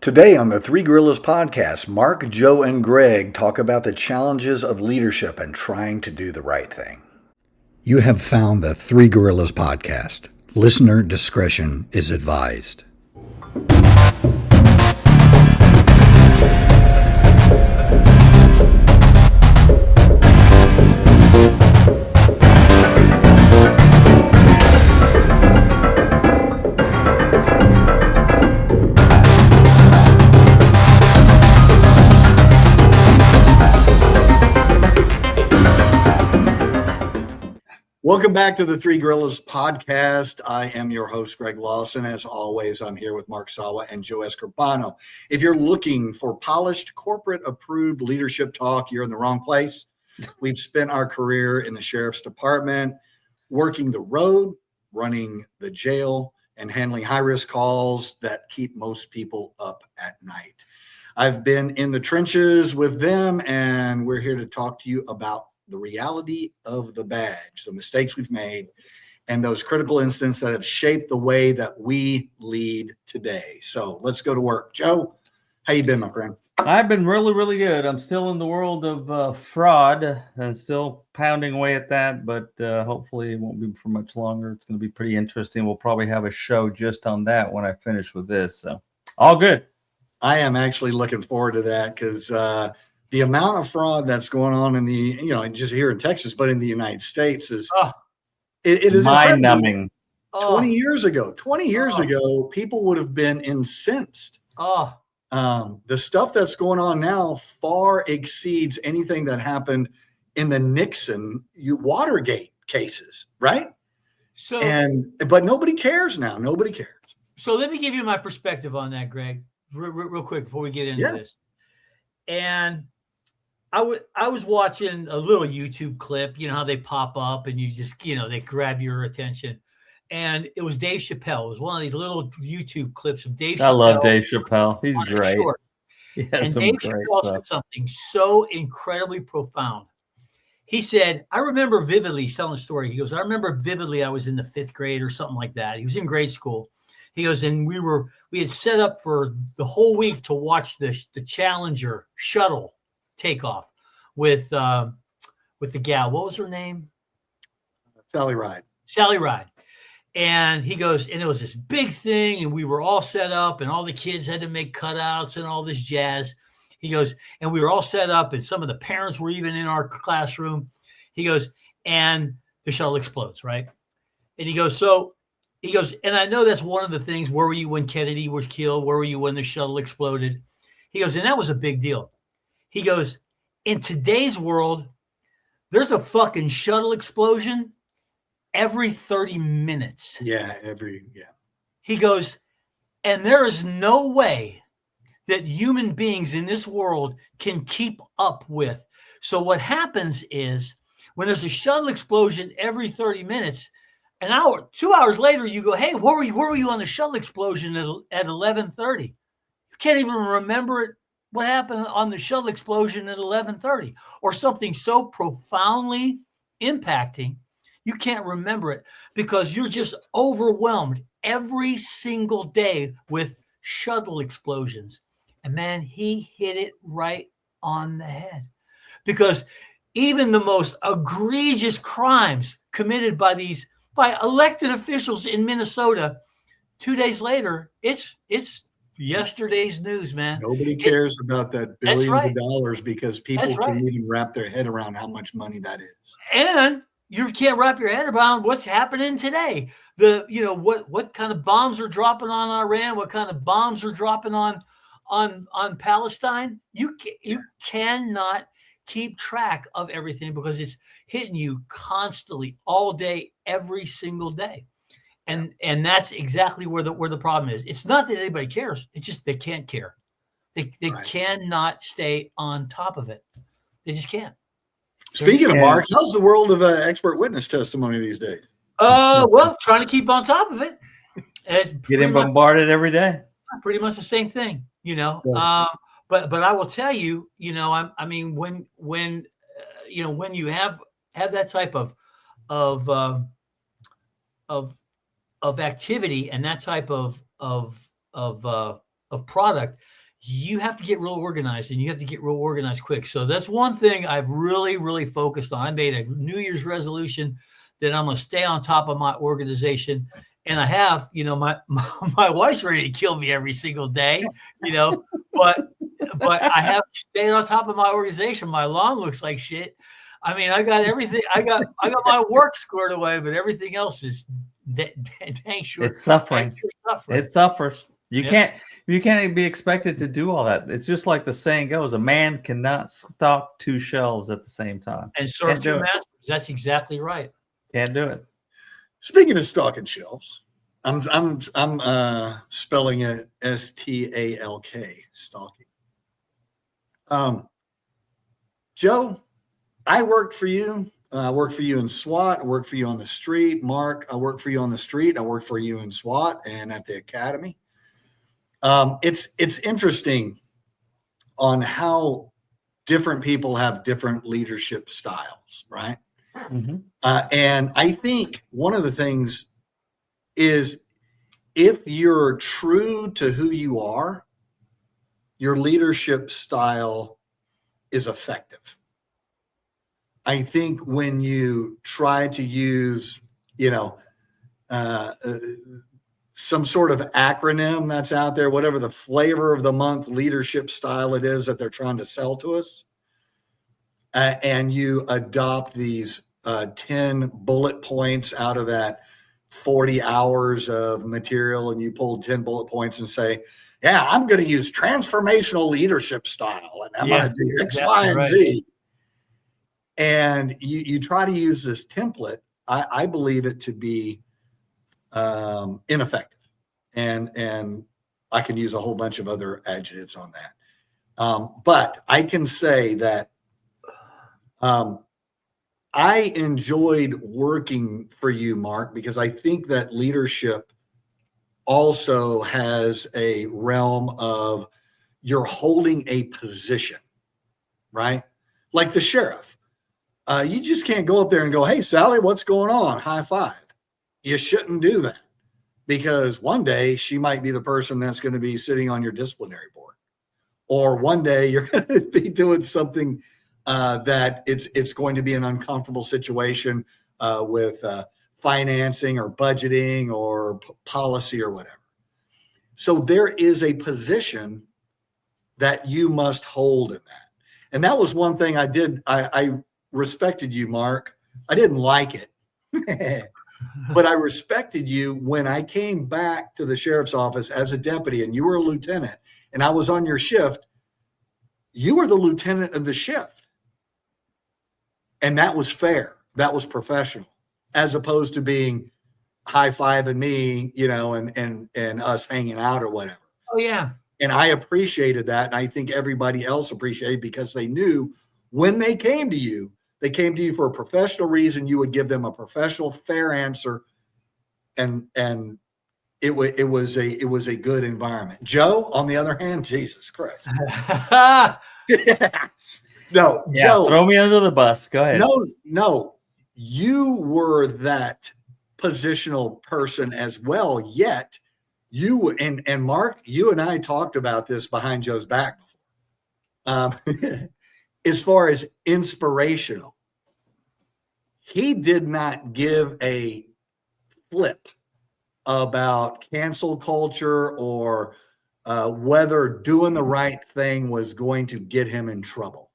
Today on the Three Gorillas podcast, Mark, Joe, and Greg talk about the challenges of leadership and trying to do the right thing. You have found the Three Gorillas podcast. Listener discretion is advised. Welcome back to the Three Gorillas podcast. I am your host, Greg Lawson. As always, I'm here with Mark Sawa and Joe Escorbano. If you're looking for polished, corporate-approved leadership talk, you're in the wrong place. We've spent our career in the sheriff's department, working the road, running the jail, and handling high-risk calls that keep most people up at night. I've been in the trenches with them, and we're here to talk to you about the reality of the badge, the mistakes we've made, and those critical incidents that have shaped the way that we lead today. So let's go to work. Joe, how you been, my friend? I've been really, really good. I'm still in the world of fraud and still pounding away at that, but hopefully it won't be for much longer. It's going to be pretty interesting. We'll probably have a show just on that when I finish with this. So all good. I am actually looking forward to that because the amount of fraud that's going on in the, just here in Texas, but in the United States is, it is mind-numbing. 20 years ago, people would have been incensed. The stuff that's going on now far exceeds anything that happened in the Nixon Watergate cases, right? But nobody cares now. Nobody cares. So let me give you my perspective on that, Greg, real quick before we get into this. And I was watching a little YouTube clip, you know how they pop up and you just, they grab your attention. And it was Dave Chappelle. It was one of these little YouTube clips of Dave Chappelle. I love Dave Chappelle. He's great. And Dave Chappelle said something so incredibly profound. He said, I remember vividly, he's telling a story. He goes, I remember vividly I was in the 5th grade or something like that. He was in grade school. He goes, and we had set up for the whole week to watch the Challenger shuttle takeoff with the gal. What was her name? Sally Ride. And he goes, and it was this big thing, and we were all set up, and all the kids had to make cutouts and all this jazz. He goes, and we were all set up, and some of the parents were even in our classroom. He goes, and the shuttle explodes, right? And he goes, and I know that's one of the things. Where were you when Kennedy was killed? Where were you when the shuttle exploded? He goes, and that was a big deal. He goes, in today's world, there's a fucking shuttle explosion every 30 minutes. He goes, and there is no way that human beings in this world can keep up with. So what happens is when there's a shuttle explosion every 30 minutes, an hour, 2 hours later, you go, hey, where were you on the shuttle explosion at 11:30? You can't even remember it. What happened on the shuttle explosion at 11:30 or something so profoundly impacting, you can't remember it because you're just overwhelmed every single day with shuttle explosions. And man, he hit it right on the head because even the most egregious crimes committed by elected officials in Minnesota, 2 days later, it's yesterday's news, man. Nobody cares about that billions of dollars because people can't even wrap their head around how much money that is. And you can't wrap your head around what's happening today. What kind of bombs are dropping on Iran? What kind of bombs are dropping on Palestine? You cannot keep track of everything because it's hitting you constantly all day, every single day. And that's exactly where the problem is. It's not that anybody cares. It's just they can't care. They cannot stay on top of it. They just can't. Speaking of Mark, how's the world of expert witness testimony these days? Well, trying to keep on top of it. It's getting bombarded every day. Pretty much the same thing, Yeah. But I will tell you, when you have that type of activity and that type of of product, you have to get real organized, and you have to get real organized quick. So that's one thing I've really, really focused on. I made a New Year's resolution that I'm going to stay on top of my organization. And I have, my wife's ready to kill me every single day, but I have stayed on top of my organization. My lawn looks like shit. I mean, I got everything. I got my work squared away, but everything else is dang sure. It's suffering. It suffers. You can't be expected to do all that. It's just like the saying goes: a man cannot stock two shelves at the same time and serve two masters. That's exactly right. Can't do it. Speaking of stocking shelves, I'm spelling it STALK, stalking. Joe, I worked for you. I worked for you in SWAT. I worked for you on the street. Mark, I worked for you on the street. I worked for you in SWAT and at the academy. It's interesting on how different people have different leadership styles, right? Mm-hmm. And I think one of the things is if you're true to who you are, your leadership style is effective. I think when you try to use, some sort of acronym that's out there, whatever the flavor of the month leadership style it is that they're trying to sell to us, and you adopt these 10 bullet points out of that 40 hours of material, and you pull 10 bullet points and say, yeah, I'm going to use transformational leadership style, and I'm going to do X, Y, and Z. And you try to use this template. I believe it to be ineffective, and I can use a whole bunch of other adjectives on that. But I can say that I enjoyed working for you, Mark, because I think that leadership also has a realm of you're holding a position, right? Like the sheriff. You just can't go up there and go, hey, Sally, what's going on? High five. You shouldn't do that, because one day she might be the person that's going to be sitting on your disciplinary board, or one day you're going to be doing something that it's going to be an uncomfortable situation with financing or budgeting or policy or whatever. So there is a position that you must hold in that. And that was one thing I did. I respected you, Mark. I didn't like it, but I respected you when I came back to the sheriff's office as a deputy and you were a lieutenant and I was on your shift. You were the lieutenant of the shift. And that was fair. That was professional, as opposed to being high-fiving me, and us hanging out or whatever. Oh, yeah. And I appreciated that. And I think everybody else appreciated it, because they knew when they came to you for a professional reason. You would give them a professional, fair answer. And it was a good environment. Joe, on the other hand, Jesus Christ. No, yeah, Joe, throw me under the bus. Go ahead. No, you were that positional person as well. Yet you and Mark, you and I talked about this behind Joe's back before. As far as inspirational, he did not give a flip about cancel culture or whether doing the right thing was going to get him in trouble.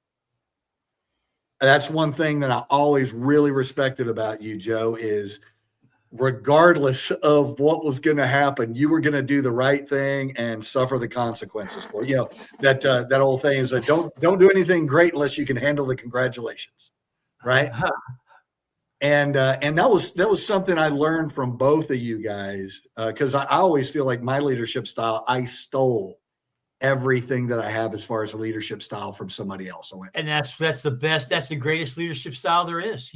That's one thing that I always really respected about you, Joe, is regardless of what was going to happen, you were going to do the right thing and suffer the consequences for it. That old thing is that don't do anything great unless you can handle the congratulations, right? And that was something I learned from both of you guys, because I always feel like my leadership style, I stole everything that I have as far as a leadership style from somebody else. And that's the best. That's the greatest leadership style there is.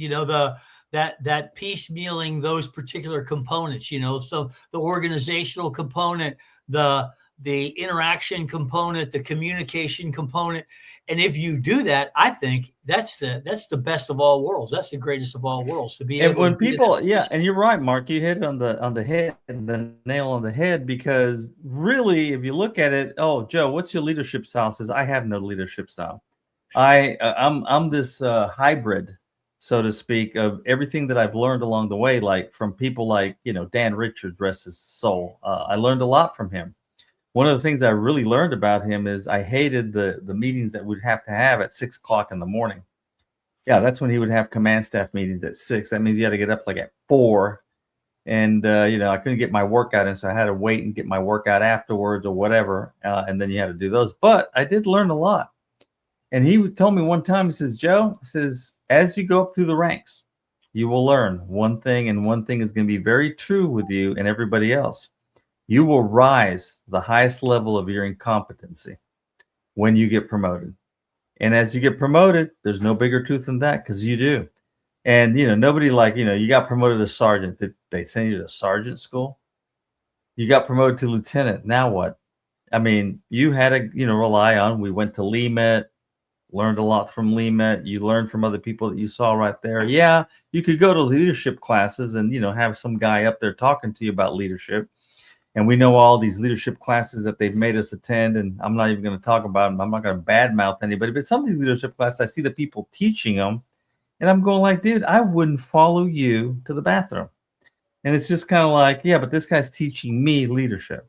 That piecemealing those particular components. So the organizational component, the the interaction component, the communication component. And if you do that, I think that's the best of all worlds. That's the greatest of all worlds, to be And able when to be in people, that yeah, position. and you're right, Mark, you hit it on the head, the nail on the head, because really, if you look at it, oh, Joe, what's your leadership style? Says, I have no leadership style. I'm this hybrid, so to speak, of everything that I've learned along the way, like from people like, Dan Richards, rest his soul. I learned a lot from him. One of the things I really learned about him is I hated the meetings that we'd have to have at 6 o'clock in the morning. Yeah, that's when he would have command staff meetings at 6. That means you had to get up like at 4. And, I couldn't get my workout in, so I had to wait and get my workout afterwards or whatever. And then you had to do those. But I did learn a lot. And he told me one time, he says, Joe, says, as you go up through the ranks, you will learn one thing, and one thing is going to be very true with you and everybody else. You will rise to the highest level of your incompetency when you get promoted. And as you get promoted, there's no bigger truth than that, because you do. And, nobody you got promoted to sergeant. Did they send you to sergeant school? You got promoted to lieutenant. Now what? I mean, you had to, rely on, we went to LEMET, learned a lot from LEMET. You learned from other people that you saw right there. Yeah, you could go to leadership classes and, have some guy up there talking to you about leadership. And we know all these leadership classes that they've made us attend, and I'm not even going to talk about them. I'm not going to badmouth anybody, but some of these leadership classes, I see the people teaching them, and I'm going like, dude, I wouldn't follow you to the bathroom. And it's just kind of like, yeah, but this guy's teaching me leadership.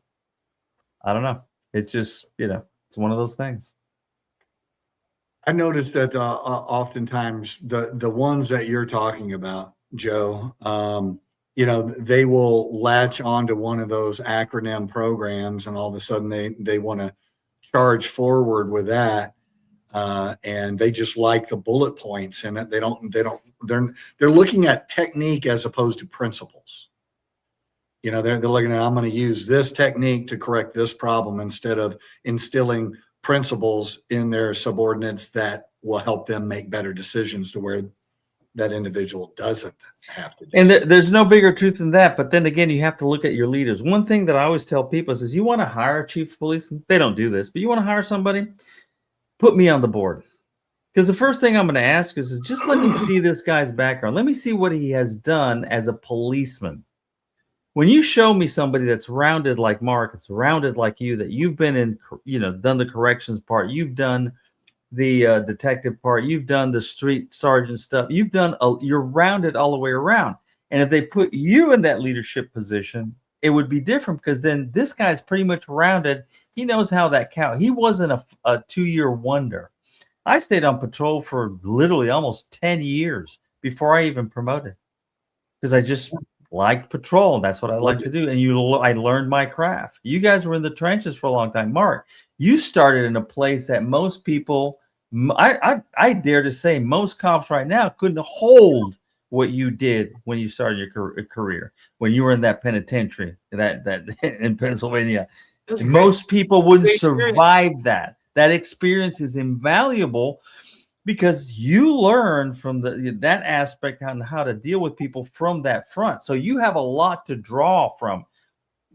I don't know. It's just, it's one of those things. I noticed that oftentimes the ones that you're talking about, Joe, they will latch onto one of those acronym programs, and all of a sudden they want to charge forward with that, and they just like the bullet points in it. They're looking at technique as opposed to principles. They're looking at, I'm going to use this technique to correct this problem, instead of instilling principles in their subordinates that will help them make better decisions, to where that individual doesn't have to do. And there's no bigger truth than that. But then again, you have to look at your leaders. One thing that I always tell people is, you want to hire a chief of police? They don't do this, but you want to hire somebody, put me on the board. Because the first thing I'm going to ask is just let me see this guy's background. Let me see what he has done as a policeman. When you show me somebody that's rounded like Mark, it's rounded like you, that you've been in, done the corrections part, you've done the detective part, you've done the street sergeant stuff, you're rounded all the way around. And if they put you in that leadership position, it would be different, because then this guy's pretty much rounded. He knows how that count. He wasn't a 2-year wonder. I stayed on patrol for literally almost 10 years before I even promoted, because I just liked patrol. That's what I like to do. And I learned my craft. You guys were in the trenches for a long time. Mark, you started in a place that most people, I dare to say, most cops right now couldn't hold what you did when you started your career, when you were in that penitentiary that in Pennsylvania. Most people wouldn't survive that. That experience is invaluable, because you learn from that aspect on how to deal with people from that front. So you have a lot to draw from.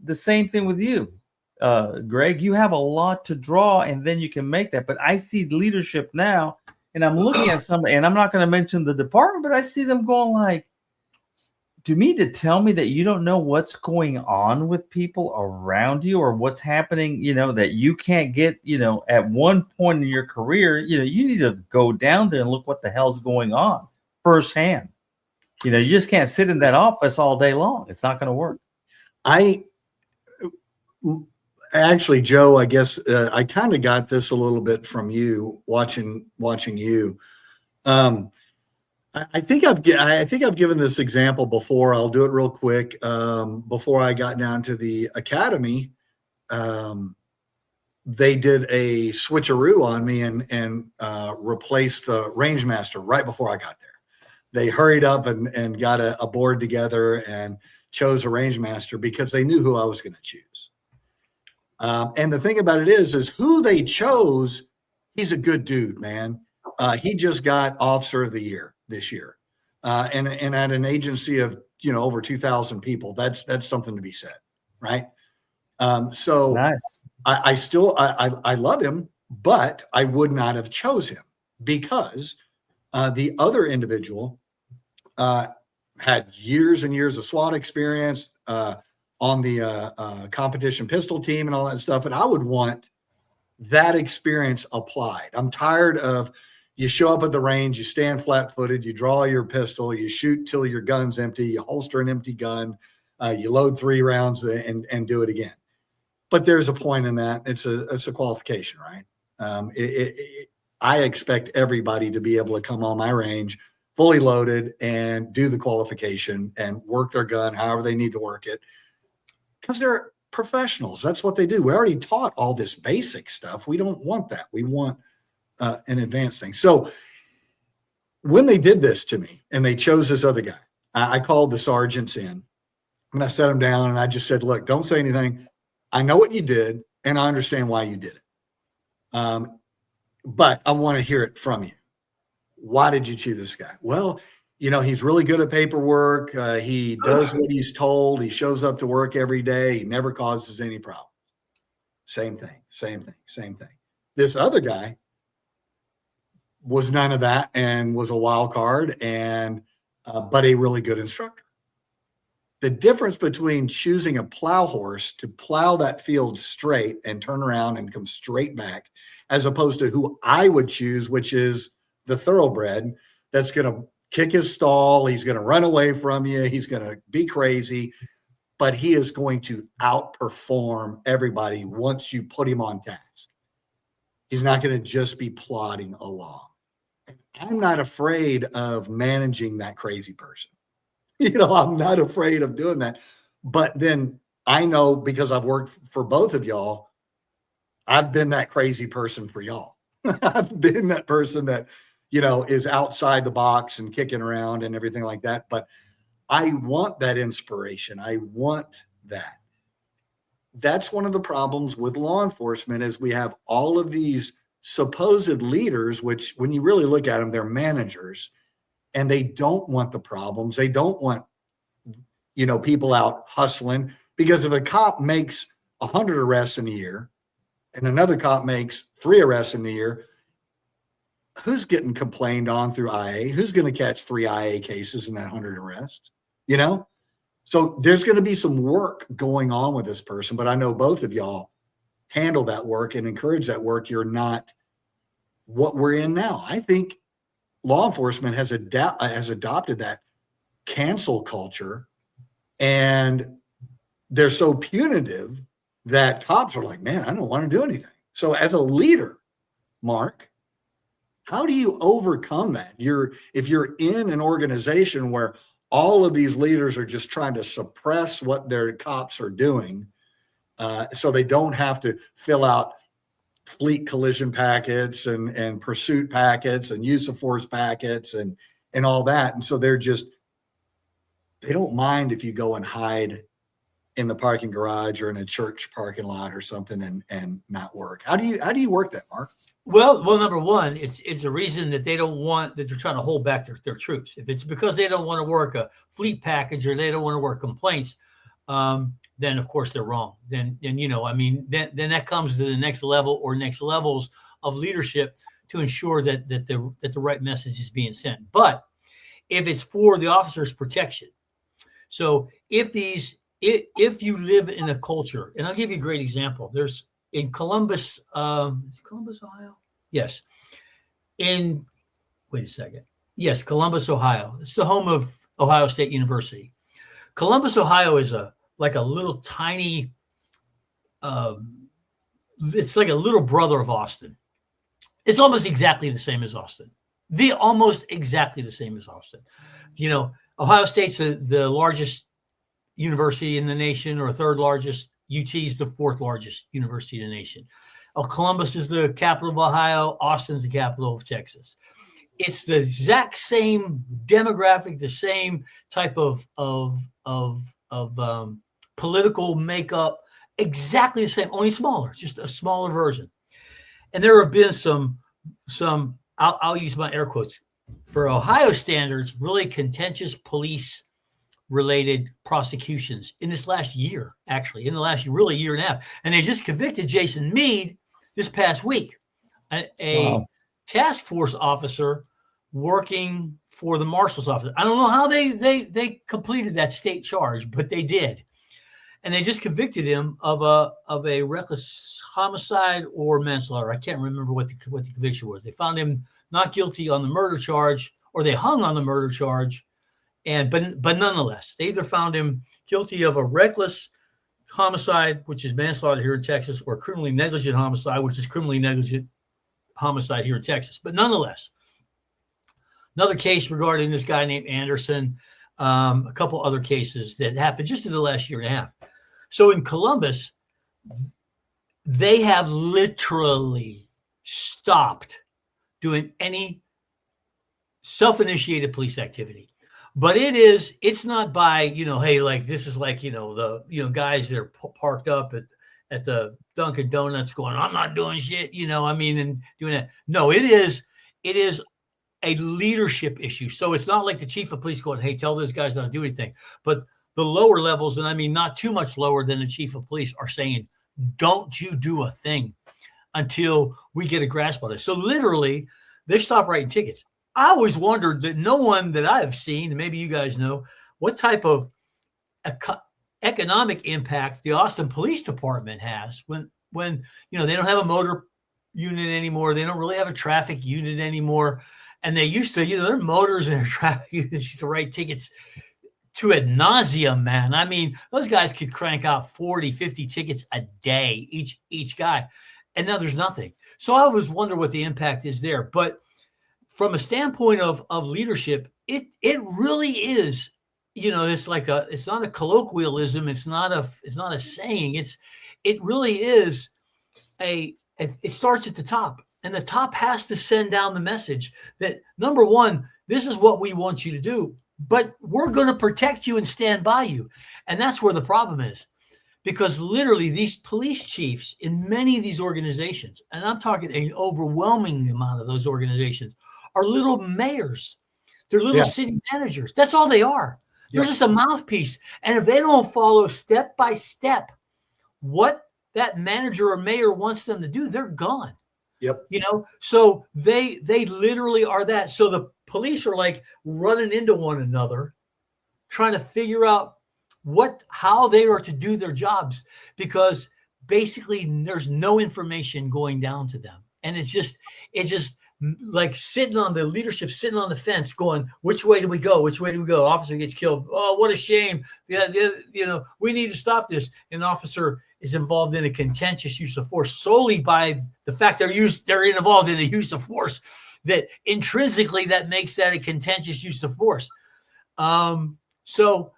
The same thing with you, Greg. You have a lot to draw, and then you can make that. But I see leadership now, and I'm looking at somebody, and I'm not going to mention the department, but I see them going like, to me, to tell me that you don't know what's going on with people around you, or what's happening, that you can't get, at one point in your career, you need to go down there and look what the hell's going on firsthand. You just can't sit in that office all day long. It's not going to work. Actually, Joe, I guess I kind of got this a little bit from you watching you. I think I've given this example before. I'll do it real quick. Before I got down to the academy, they did a switcheroo on me and replaced the range master right before I got there. They hurried up and got a board together and chose a range master, because they knew who I was going to choose. And the thing about it is who they chose, he's a good dude, man. He just got Officer of the Year this year, and at an agency of over 2,000 people. That's something to be said, right? So nice. I love him, but I would not have chose him because the other individual had years and years of SWAT experience on the competition pistol team and all that stuff. And I would want that experience applied. I'm tired of you show up at the range, you stand flat footed, you draw your pistol, you shoot till your gun's empty, you holster an empty gun, you load 3 rounds and do it again. But there's a point in that. It's a qualification, right? I expect everybody to be able to come on my range fully loaded and do the qualification and work their gun however they need to work it, because they're professionals. That's what they do. We already taught all this basic stuff. We don't want that. We want an advanced thing. So when they did this to me and they chose this other guy, I called the sergeants in and I sat them down and I just said, look, don't say anything. I know what you did and I understand why you did it. But I want to hear it from you. Why did you choose this guy? Well, he's really good at paperwork. He does what he's told. He shows up to work every day. He never causes any problem. Same thing. This other guy was none of that and was a wild card but a really good instructor. The difference between choosing a plow horse to plow that field straight and turn around and come straight back, as opposed to who I would choose, which is the thoroughbred that's going to kick his stall. He's going to run away from you. He's going to be crazy, but he is going to outperform everybody once you put him on task. He's not going to just be plodding along. I'm not afraid of managing that crazy person. I'm not afraid of doing that. But then I know, because I've worked for both of y'all, I've been that crazy person for y'all. I've been that person that, is outside the box and kicking around and everything like that. But I want that inspiration. I want that. That's one of the problems with law enforcement is we have all of these supposed leaders, which when you really look at them, they're managers, and they don't want the problems. They don't want, people out hustling, because if a cop makes 100 arrests in a year and another cop makes 3 arrests in a year, who's getting complained on through IA? Who's going to catch 3 IA cases in that 100 arrests? So there's going to be some work going on with this person, but I know both of y'all handle that work and encourage that work. You're not what we're in now. I think law enforcement has adopted that cancel culture, and they're so punitive that cops are like, man, I don't want to do anything. So as a leader, Mark, how do you overcome that? If you're in an organization where all of these leaders are just trying to suppress what their cops are doing, so they don't have to fill out fleet collision packets and pursuit packets and use of force packets and all that. And so they don't mind if you go and hide in the parking garage or in a church parking lot or something and not work. How do you work that, Mark? Well, number one, it's a reason that they're trying to hold back their troops. If it's because they don't want to work a fleet package or they don't want to work complaints, then of course they're wrong. Then that comes to the next level or next levels of leadership to ensure that the right message is being sent. But if it's for the officer's protection, so if you live in a culture, and I'll give you a great example. There's in Columbus, is Columbus, Ohio? Yes. Wait a second. Yes, Columbus, Ohio. It's the home of Ohio State University. Columbus, Ohio is like a little tiny, it's like a little brother of Austin. It's almost exactly the same as Austin. Almost exactly the same as Austin. Ohio State's the largest university in the nation, or third largest. UT is the 4th largest university in the nation. Columbus is the capital of Ohio. Austin's the capital of Texas. It's the exact same demographic, the same type of political makeup, exactly the same, only smaller, just a smaller version. And there have been some I'll use my air quotes, for Ohio standards, really contentious police related prosecutions in this last year, actually, in the last really year and a half. And they just convicted Jason Meade this past week, a task force officer working for the marshal's office. I don't know how they completed that state charge, but they did. And they just convicted him of a reckless homicide or manslaughter. I can't remember what the conviction was. They found him not guilty on the murder charge, or they hung on the murder charge. But nonetheless, they either found him guilty of a reckless homicide, which is manslaughter here in Texas, or criminally negligent homicide, which is criminally negligent homicide here in Texas. But nonetheless, another case regarding this guy named Anderson, a couple other cases that happened just in the last year and a half. So in Columbus, they have literally stopped doing any self-initiated police activity. But it's not by, hey, like this is like, the guys that are parked up at the Dunkin' Donuts going, I'm not doing shit, and doing that. No, it is a leadership issue. So it's not like the chief of police going, hey, tell those guys not to do anything. But the lower levels, and I mean not too much lower than the chief of police, are saying, don't you do a thing until we get a grasp on it. So literally, they stop writing tickets. I always wondered that no one that I have seen, and maybe you guys know, what type of economic impact the Austin Police Department has when they don't have a motor unit anymore. They don't really have a traffic unit anymore. And they used to, their motors and their traffic units used to write tickets to ad nauseum, man. I mean, those guys could crank out 40, 50 tickets a day, each guy. And now there's nothing. So I always wonder what the impact is there. But from a standpoint of leadership, it really is, it's not a colloquialism. It's not a saying. It really is it starts at the top, and the top has to send down the message that, number one, this is what we want you to do, but we're going to protect you and stand by you. And that's where the problem is, because literally these police chiefs in many of these organizations, and I'm talking an overwhelming amount of those organizations, are little mayors. They're little city managers. That's all they are. They're just a mouthpiece. And if they don't follow step by step what that manager or mayor wants them to do, they're gone. Yep. So they literally are that. So the police are like running into one another, trying to figure out how they are to do their jobs, because basically there's no information going down to them. And it's just like sitting on the fence going, which way do we go? Which way do we go? Officer gets killed. Oh, what a shame. We need to stop this. An officer is involved in a contentious use of force solely by the fact they're involved in the use of force, that intrinsically that makes that a contentious use of force. So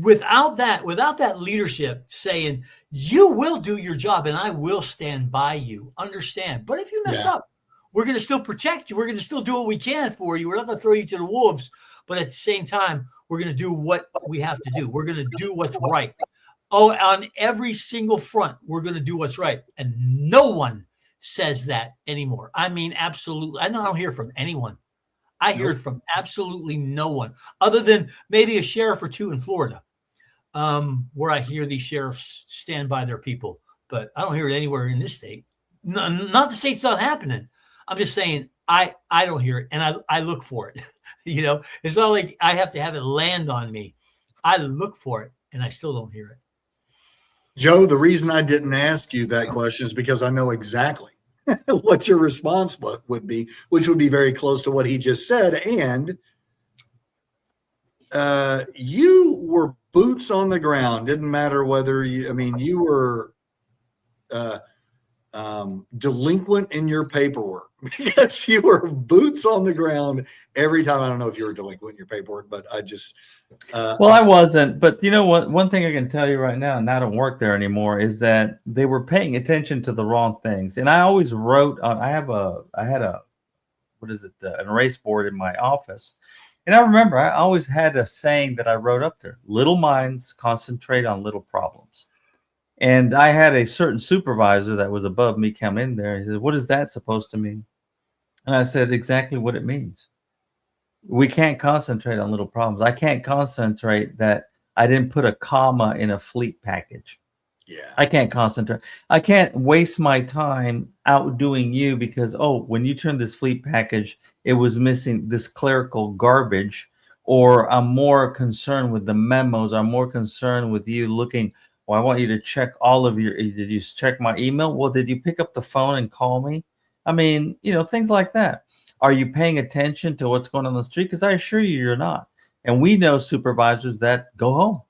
without that leadership saying, you will do your job and I will stand by you, understand. But if you mess up, we're going to still protect you. We're going to still do what we can for you. We're not going to throw you to the wolves, but at the same time, we're going to do what we have to do. We're going to do what's right. Oh, on every single front, we're going to do what's right. And no one says that anymore. I mean, absolutely. I don't hear from anyone. I hear from absolutely no one, other than maybe a sheriff or two in Florida, where I hear these sheriffs stand by their people. But I don't hear it anywhere in this state. Not to say it's not happening. I'm just saying I don't hear it, and I look for it. It's not like I have to have it land on me. I look for it, and I still don't hear it. Joe, the reason I didn't ask you that question is because I know exactly what your response would be, which would be very close to what he just said. And you were boots on the ground. Didn't matter whether you were delinquent in your paperwork, because you were boots on the ground every time. I don't know if you were delinquent in your paperwork, but I just I wasn't. But you know what? One thing I can tell you right now, and I don't work there anymore, is that they were paying attention to the wrong things. And I always wrote on. I had an erase board in my office, and I remember I always had a saying that I wrote up there: "Little minds concentrate on little problems." And I had a certain supervisor that was above me come in there. He said, "What is that supposed to mean?" And I said, "Exactly what it means. We can't concentrate on little problems. I can't concentrate that I didn't put a comma in a fleet package. Yeah. I can't concentrate. I can't waste my time outdoing you because, oh, when you turned this fleet package, it was missing this clerical garbage. Or I'm more concerned with the memos. I'm more concerned with you looking. Well, I want you to check all of your. Did you check my email? Well, did you pick up the phone and call me? I mean, things like that. Are you paying attention to what's going on the street? Because I assure you, you're not. And we know supervisors that go home.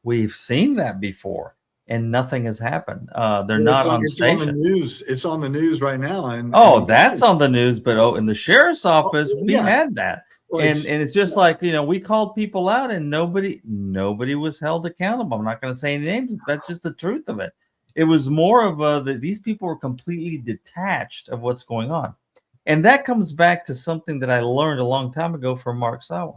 We've seen that before, and nothing has happened. They're not on It's station. on the news. It's on the news right now. And that's on the news. But in the sheriff's office, we had that. Well, and it's just like, we called people out and nobody was held accountable. I'm not going to say any names. That's just the truth of it. It was more of these people were completely detached of what's going on. And that comes back to something that I learned a long time ago from Mark Sawa.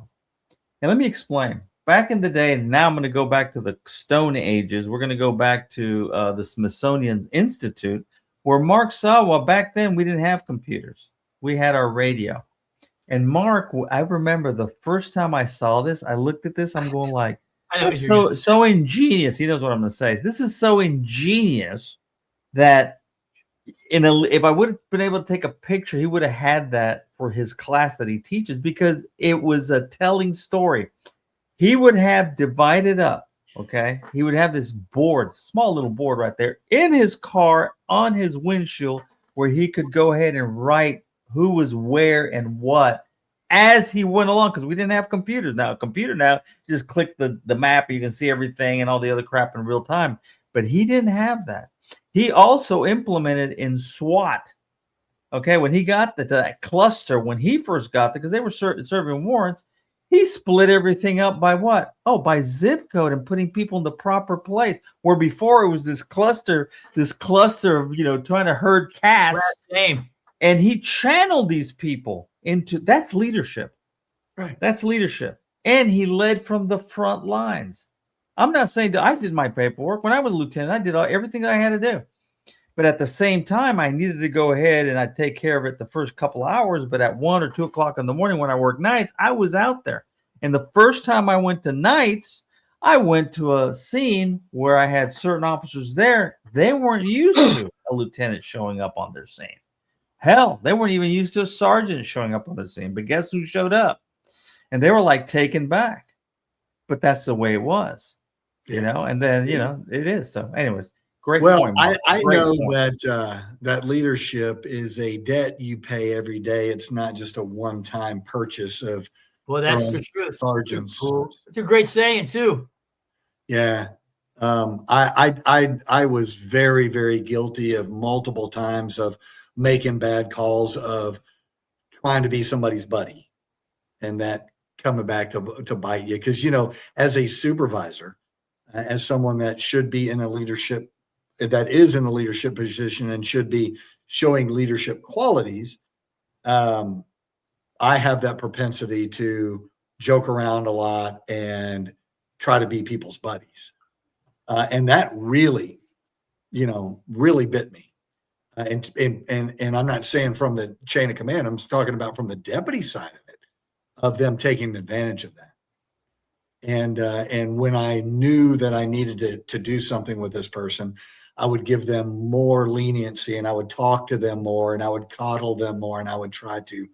And let me explain. Back in the day, and now I'm going to go back to the Stone Ages. We're going to go back to the Smithsonian Institute, where Mark Sawa, back then, we didn't have computers. We had our radio. And Mark, I remember the first time I saw this, I looked at this, I'm going like, that's so ingenious. He knows what I'm going to say. This is so ingenious that if I would have been able to take a picture, he would have had that for his class that he teaches, because it was a telling story. He would have divided up, okay? He would have this board, small little board right there in his car on his windshield, where he could go ahead and write who was where and what as he went along, because we didn't have computers. Now, a computer now, you just click the map, you can see everything and all the other crap in real time. But he didn't have that. He also implemented in SWAT. Okay, when he got that cluster, when he first got there, because they were serving warrants, he split everything up by what? Oh, by zip code and putting people in the proper place. Where before it was this cluster of, trying to herd cats. And he channeled these people into, that's leadership. Right. That's leadership. And he led from the front lines. I'm not saying that I did my paperwork. When I was a lieutenant, I did everything I had to do. But at the same time, I needed to go ahead and I'd take care of it the first couple hours. But at 1 or 2 o'clock in the morning when I worked nights, I was out there. And the first time I went to nights, I went to a scene where I had certain officers there. They weren't used to a lieutenant showing up on their scene. Hell, they weren't even used to a sergeant showing up on the scene. But guess who showed up? And they were like taken back. But that's the way it was, And then, it is. So anyways, great point. I know that leadership is a debt you pay every day. It's not just a one-time purchase of. Well, that's the truth. Sergeants. It's a great saying too. Yeah. I was very, very guilty of multiple times of making bad calls, of trying to be somebody's buddy, and that coming back to bite you. Because, as a supervisor, as someone that should be in a leadership, that is in a leadership position and should be showing leadership qualities, I have that propensity to joke around a lot and try to be people's buddies. And that really, really bit me. And I'm not saying from the chain of command, I'm talking about from the deputy side of it, of them taking advantage of that. And when I knew that I needed to do something with this person, I would give them more leniency, and I would talk to them more, and I would coddle them more, and I would try to,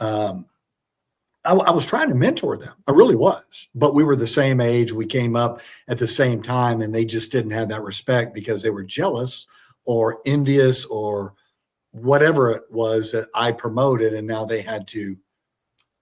I was trying to mentor them. I really was, but we were the same age. We came up at the same time, and they just didn't have that respect because they were jealous or envious or whatever it was that I promoted. And now they had to,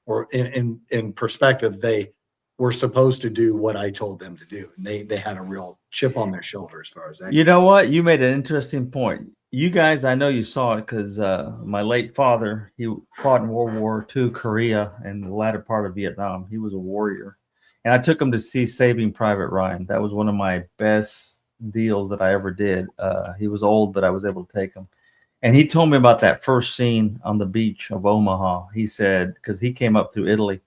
or in perspective, they were supposed to do what I told them to do. And they had a real chip on their shoulder as far as that. You know what? You made an interesting point. You guys, I know you saw it because my late father, he fought in World War II, Korea, and the latter part of Vietnam. He was a warrior. And I took him to see Saving Private Ryan. That was one of my best deals that I ever did. He was old, but I was able to take him. And he told me about that first scene on the beach of Omaha. He said, because he came up through Italy,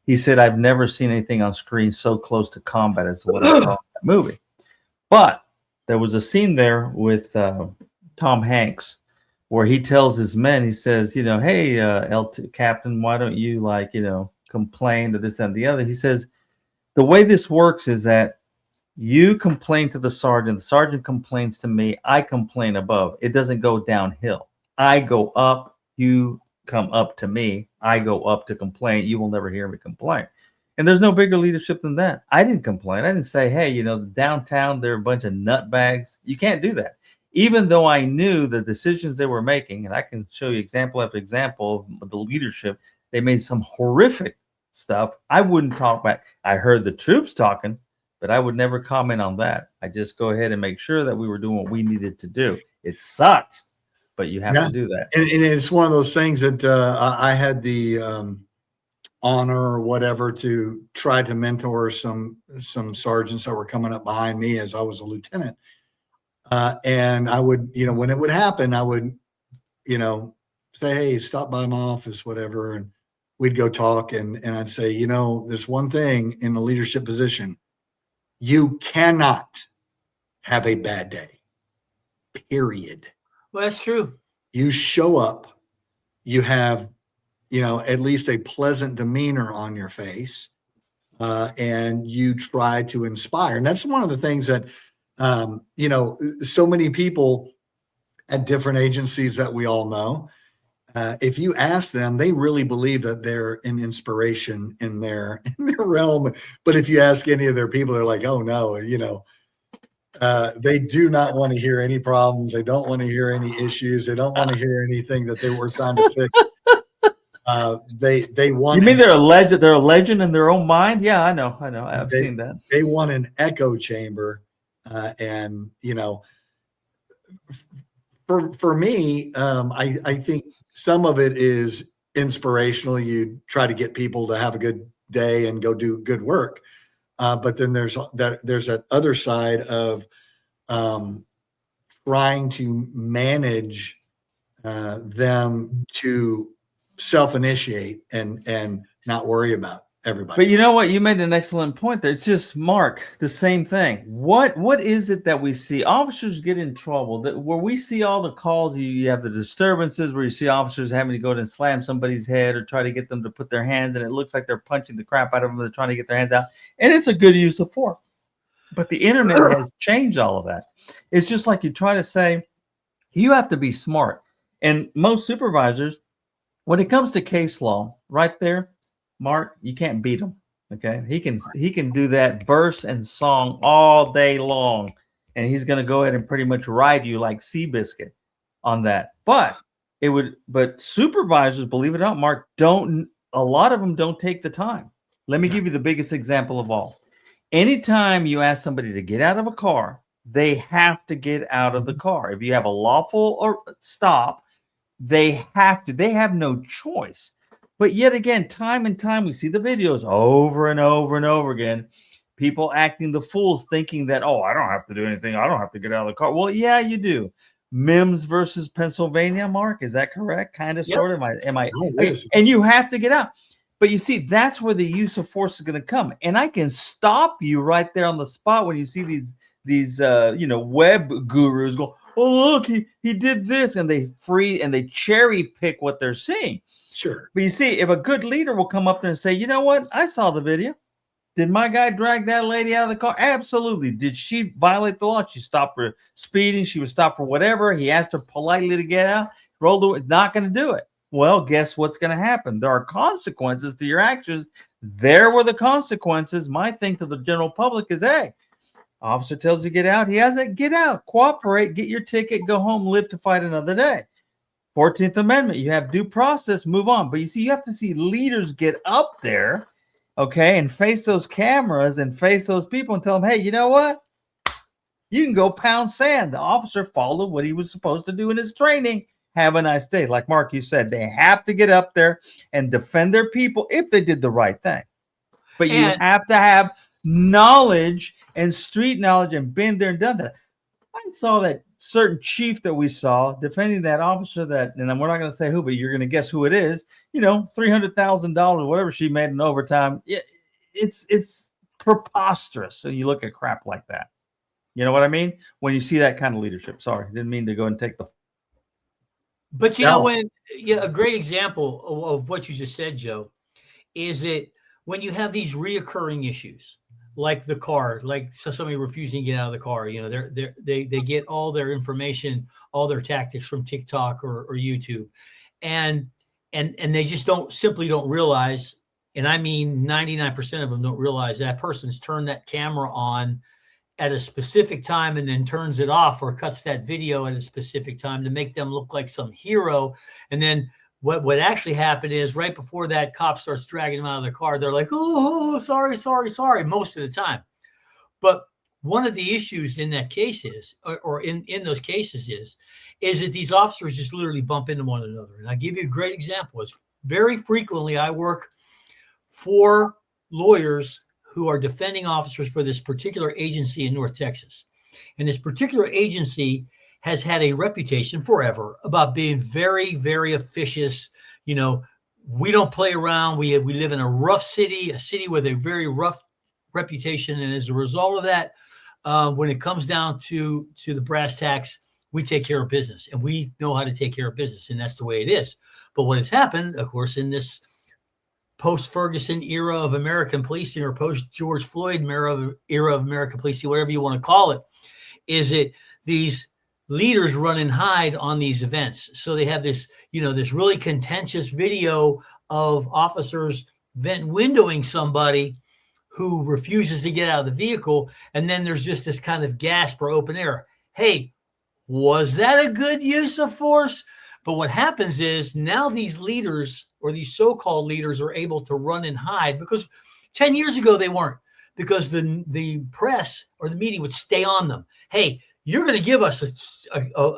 he said, I've never seen anything on screen so close to combat as what I saw in that movie. But there was a scene there with Tom Hanks where he tells his men, he says, hey, Captain, why don't you complain to this and the other? He says, the way this works is that you complain to the sergeant complains to me, I complain above. It doesn't go downhill. I go up, you come up to me, I go up to complain. You will never hear me complain. And there's no bigger leadership than that. I didn't complain. I didn't say, hey, downtown, there are a bunch of nutbags. You can't do that. Even though I knew the decisions they were making, and I can show you example after example of the leadership, they made some horrific stuff. I wouldn't talk back. I heard the troops talking, but I would never comment on that. I just go ahead and make sure that we were doing what we needed to do. It sucked, but you have to do that. And it's one of those things that I had the honor or whatever to try to mentor some sergeants that were coming up behind me as I was a lieutenant. And I would, when it would happen, I would, say, hey, stop by my office, whatever. And we'd go talk. And I'd say, there's one thing in the leadership position. You cannot have a bad day, period. Well, that's true. You show up, you have, at least a pleasant demeanor on your face, and you try to inspire. And that's one of the things that, so many people at different agencies that we all know, if you ask them, they really believe that they're an inspiration in their realm. But if you ask any of their people, they're like, oh no, they do not want to hear any problems. They don't want to hear any issues. They don't want to hear anything that they were trying to fix. They want. You mean they're a legend? They're a legend in their own mind. Yeah, I know. I've seen that. They want an echo chamber, and for me, I think some of it is inspirational. You try to get people to have a good day and go do good work. But then there's that other side of trying to manage them to self-initiate and not worry about everybody. But you know what? You made an excellent point there. It's just, Mark, the same thing. What is it that we see? Officers get in trouble. Where we see all the calls, you have the disturbances where you see officers having to go and slam somebody's head or try to get them to put their hands, and it looks like they're punching the crap out of them. They're trying to get their hands out. And it's a good use of force. But the internet has changed all of that. It's just like you try to say, you have to be smart. And most supervisors, when it comes to case law, right there, Mark, you can't beat him. Okay, he can do that verse and song all day long, and he's going to go ahead and pretty much ride you like Seabiscuit on that. But supervisors, believe it or not, Mark, a lot of them don't take the time. Let me give you the biggest example of all. Anytime you ask somebody to get out of a car, they have to get out of the car. If you have a lawful or stop, they have to. They have no choice. But yet again, time and time, we see the videos over and over and over again. People acting the fools, thinking that, oh, I don't have to do anything. I don't have to get out of the car. Well, yeah, you do. Mims versus Pennsylvania, Mark, is that correct? Kind of, sort of. Am I? And you have to get out. But you see, that's where the use of force is going to come. And I can stop you right there on the spot when you see these web gurus go, oh, look, he did this, and they cherry pick what they're seeing. Sure. But you see, if a good leader will come up there and say, you know what? I saw the video. Did my guy drag that lady out of the car? Absolutely. Did she violate the law? She stopped for speeding. She was stopped for whatever. He asked her politely to get out. Rolled away. Not going to do it. Well, guess what's going to happen? There are consequences to your actions. There were the consequences. My thing to the general public is, hey, officer tells you to get out. He has it. Get out. Cooperate. Get your ticket. Go home. Live to fight another day. 14th Amendment, you have due process, move on. But you see, you have to see leaders get up there, okay, and face those cameras and face those people and tell them, hey, you know what? You can go pound sand. The officer followed what he was supposed to do in his training. Have a nice day. Like Mark, you said, they have to get up there and defend their people if they did the right thing. But you have to have knowledge and street knowledge and been there and done that. I saw that certain chief that we saw defending that officer that, and we're not going to say who, but you're going to guess who it is, $300,000, whatever she made in overtime. It's preposterous. So you look at crap like that. You know what I mean? When you see that kind of leadership. Sorry, didn't mean to go and take the But you know, No. when a great example of what you just said, Joe, is that when you have these reoccurring issues, like the car, like somebody refusing to get out of the car, they get all their information, all their tactics from TikTok or YouTube, and they just don't realize, and I mean 99% of them don't realize that person's turned that camera on at a specific time and then turns it off or cuts that video at a specific time to make them look like some hero. And then what actually happened is right before that cop starts dragging them out of the car, they're like, oh, sorry, most of the time. But one of the issues in that case is, or in those cases is that these officers just literally bump into one another. And I'll give you a great example. Is very frequently I work for lawyers who are defending officers for this particular agency in North Texas. And this particular agency has had a reputation forever about being very, very officious. You know, we don't play around. We live in a rough city, a city with a very rough reputation. And as a result of that, when it comes down to the brass tacks, we take care of business, and we know how to take care of business. And that's the way it is. But what has happened, of course, in this post-Ferguson era of American policing, or post-George Floyd era of American policing, whatever you want to call it, is that these leaders run and hide on these events. So they have this, this really contentious video of officers vent windowing somebody who refuses to get out of the vehicle. And then there's just this kind of gasp or open air. Hey, was that a good use of force? But what happens is now these leaders, or these so-called leaders, are able to run and hide, because 10 years ago they weren't, because the press or the media would stay on them. Hey, you're going to give us a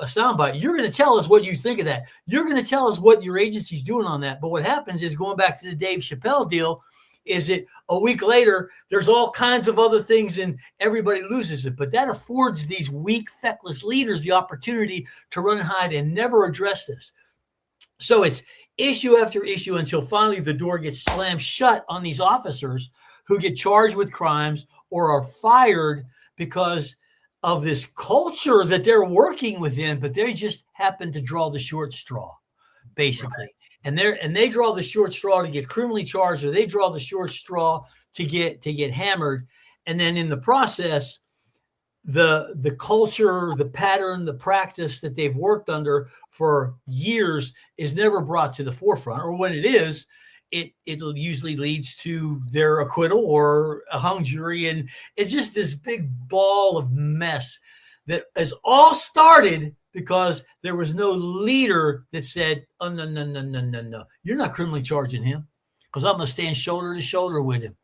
soundbite. You're going to tell us what you think of that. You're going to tell us what your agency's doing on that. But what happens is, going back to the Dave Chappelle deal, is that a week later, there's all kinds of other things and everybody loses it. But that affords these weak, feckless leaders the opportunity to run and hide and never address this. So it's issue after issue until finally the door gets slammed shut on these officers who get charged with crimes or are fired because of this culture that they're working within, but they just happen to draw the short straw, basically. Right. And they draw the short straw to get criminally charged, or they draw the short straw to get hammered. And then in the process, the culture, the pattern, the practice that they've worked under for years is never brought to the forefront. Or when it is, it usually leads to their acquittal or a hung jury. And it's just this big ball of mess that has all started because there was no leader that said, oh, no. You're not criminally charging him, because I'm going to stand shoulder to shoulder with him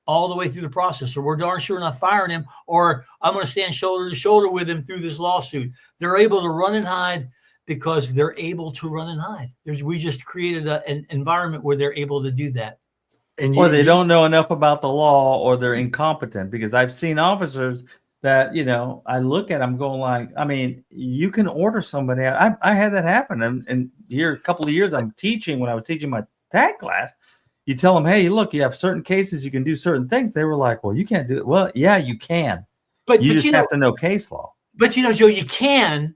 all the way through the process, or we're darn sure not firing him, or I'm going to stand shoulder to shoulder with him through this lawsuit. They're able to run and hide because they're able to run and hide. We just created an environment where they're able to do that. Or they don't know enough about the law, or they're incompetent, because I've seen officers that, I look at them going like, I mean, you can order somebody out. I had that happen. And here a couple of years when I was teaching my tag class, you tell them, hey, look, you have certain cases, you can do certain things. They were like, well, you can't do it. Well, yeah, you can. But you just have to know case law. But, Joe, you can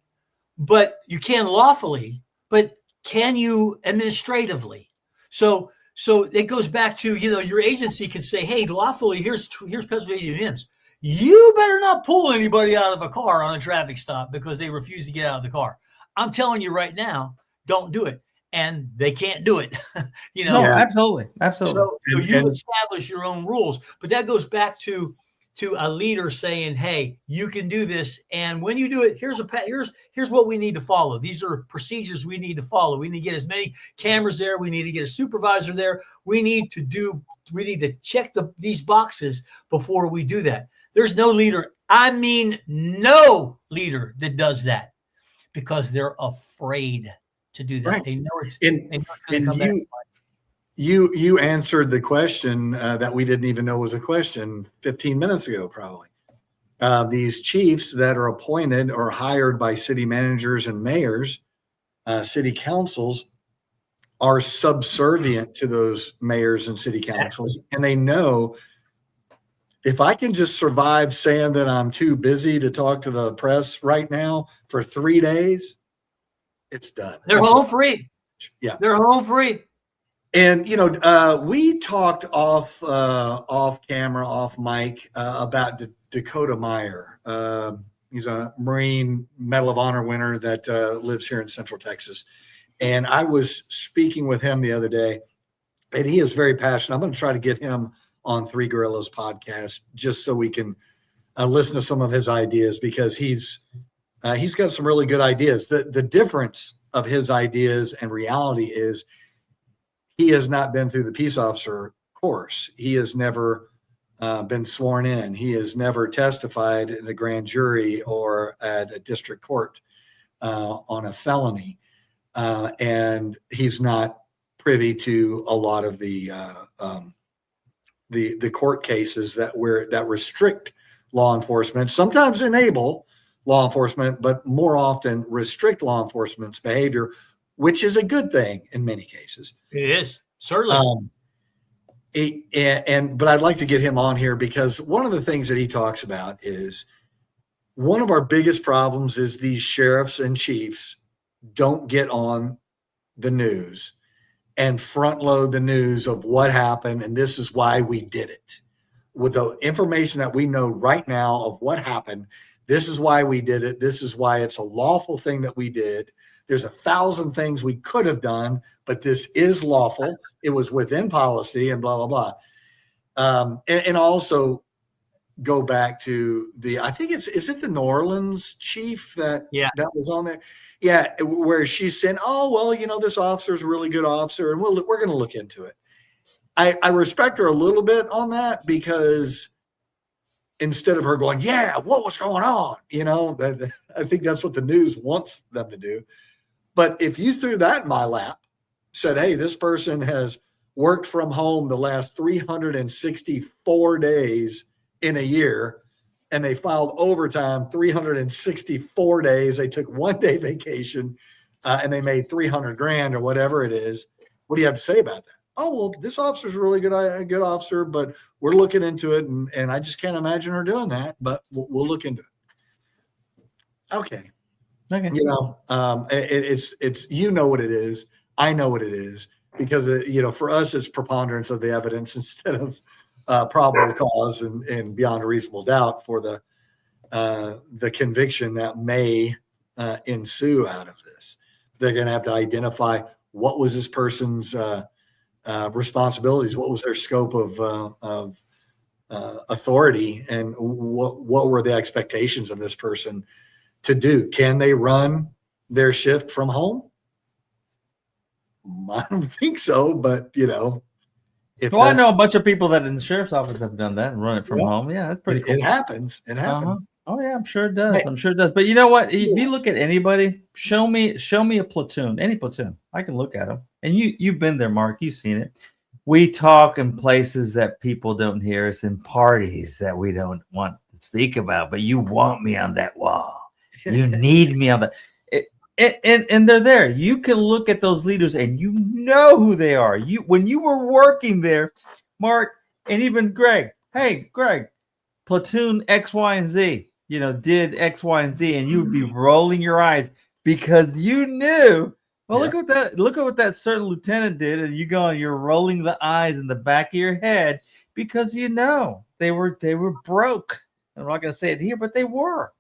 lawfully, but can you administratively? So it goes back to, your agency can say, hey, lawfully, here's Pennsylvania Unions. You better not pull anybody out of a car on a traffic stop because they refuse to get out of the car. I'm telling you right now, don't do it. And they can't do it. No, absolutely. So you establish your own rules. But that goes back to a leader saying, hey, you can do this. And when you do it, here's what we need to follow. These are procedures we need to follow. We need to get as many cameras there. We need to get a supervisor there. We need to check these boxes before we do that. There's no leader. I mean, no leader that does that, because they're afraid to do that. Right. They know it's going to come back. You answered the question that we didn't even know was a question 15 minutes ago, probably. These chiefs that are appointed or hired by city managers and mayors, city councils, are subservient to those mayors and city councils. And they know, if I can just survive saying that I'm too busy to talk to the press right now for 3 days, it's done. They're home free. Yeah. They're home free. And we talked off camera, off mic about Dakota Meyer. He's a Marine Medal of Honor winner that lives here in Central Texas. And I was speaking with him the other day, and he is very passionate. I'm going to try to get him on Three Gorillas podcast just so we can listen to some of his ideas, because he's got some really good ideas. The difference of his ideas and reality is he has not been through the peace officer course. He has never been sworn in. He has never testified in a grand jury or at a district court on a felony. And he's not privy to a lot of the court cases that restrict law enforcement, sometimes enable law enforcement, but more often restrict law enforcement's behavior, which is a good thing in many cases. It is, certainly. But I'd like to get him on here, because one of the things that he talks about is one of our biggest problems is these sheriffs and chiefs don't get on the news and front load the news of what happened, and this is why we did it. With the information that we know right now of what happened, this is why we did it. This is why it's a lawful thing that we did. There's 1,000 things we could have done, but this is lawful. It was within policy and blah, blah, blah. And also go back to I think is it the New Orleans chief that was on there? Yeah, where she's saying, oh, well, this officer is a really good officer, and we're going to look into it. I respect her a little bit on that, because instead of her going, yeah, what was going on? I think that's what the news wants them to do. But if you threw that in my lap, said, hey, this person has worked from home the last 364 days in a year, and they filed overtime 364 days. They took 1 day vacation, and they made $300,000 or whatever it is. What do you have to say about that? Oh, well, this officer's a really good officer, but we're looking into it, and I just can't imagine her doing that, but we'll look into it. Okay. It's what it is. I know what it is, because for us it's preponderance of the evidence instead of probable cause and beyond a reasonable doubt for the conviction that may ensue out of this. They're going to have to identify what was this person's responsibilities, what was their scope of authority, and what were the expectations of this person to do. Can they run their shift from home? I don't think so, but I know a bunch of people that in the sheriff's office have done that and run it from home. Yeah, that's pretty cool. It happens. It happens. Oh yeah, I'm sure it does. Hey, I'm sure it does. But you know what? If you look at anybody, show me a platoon, any platoon. I can look at them. And you've been there, Mark. You've seen it. We talk in places that people don't hear us, in parties that we don't want to speak about. But you want me on that wall. You need me on that. And they're there. You can look at those leaders and you know who they are. When you were working there, Mark, and even Greg. Hey, Greg, platoon X, Y, and Z. Did X, Y, and Z, and you would be rolling your eyes because you knew. Well, look at what that certain lieutenant did, and you're rolling the eyes in the back of your head because they were broke. I'm not going to say it here, but they were.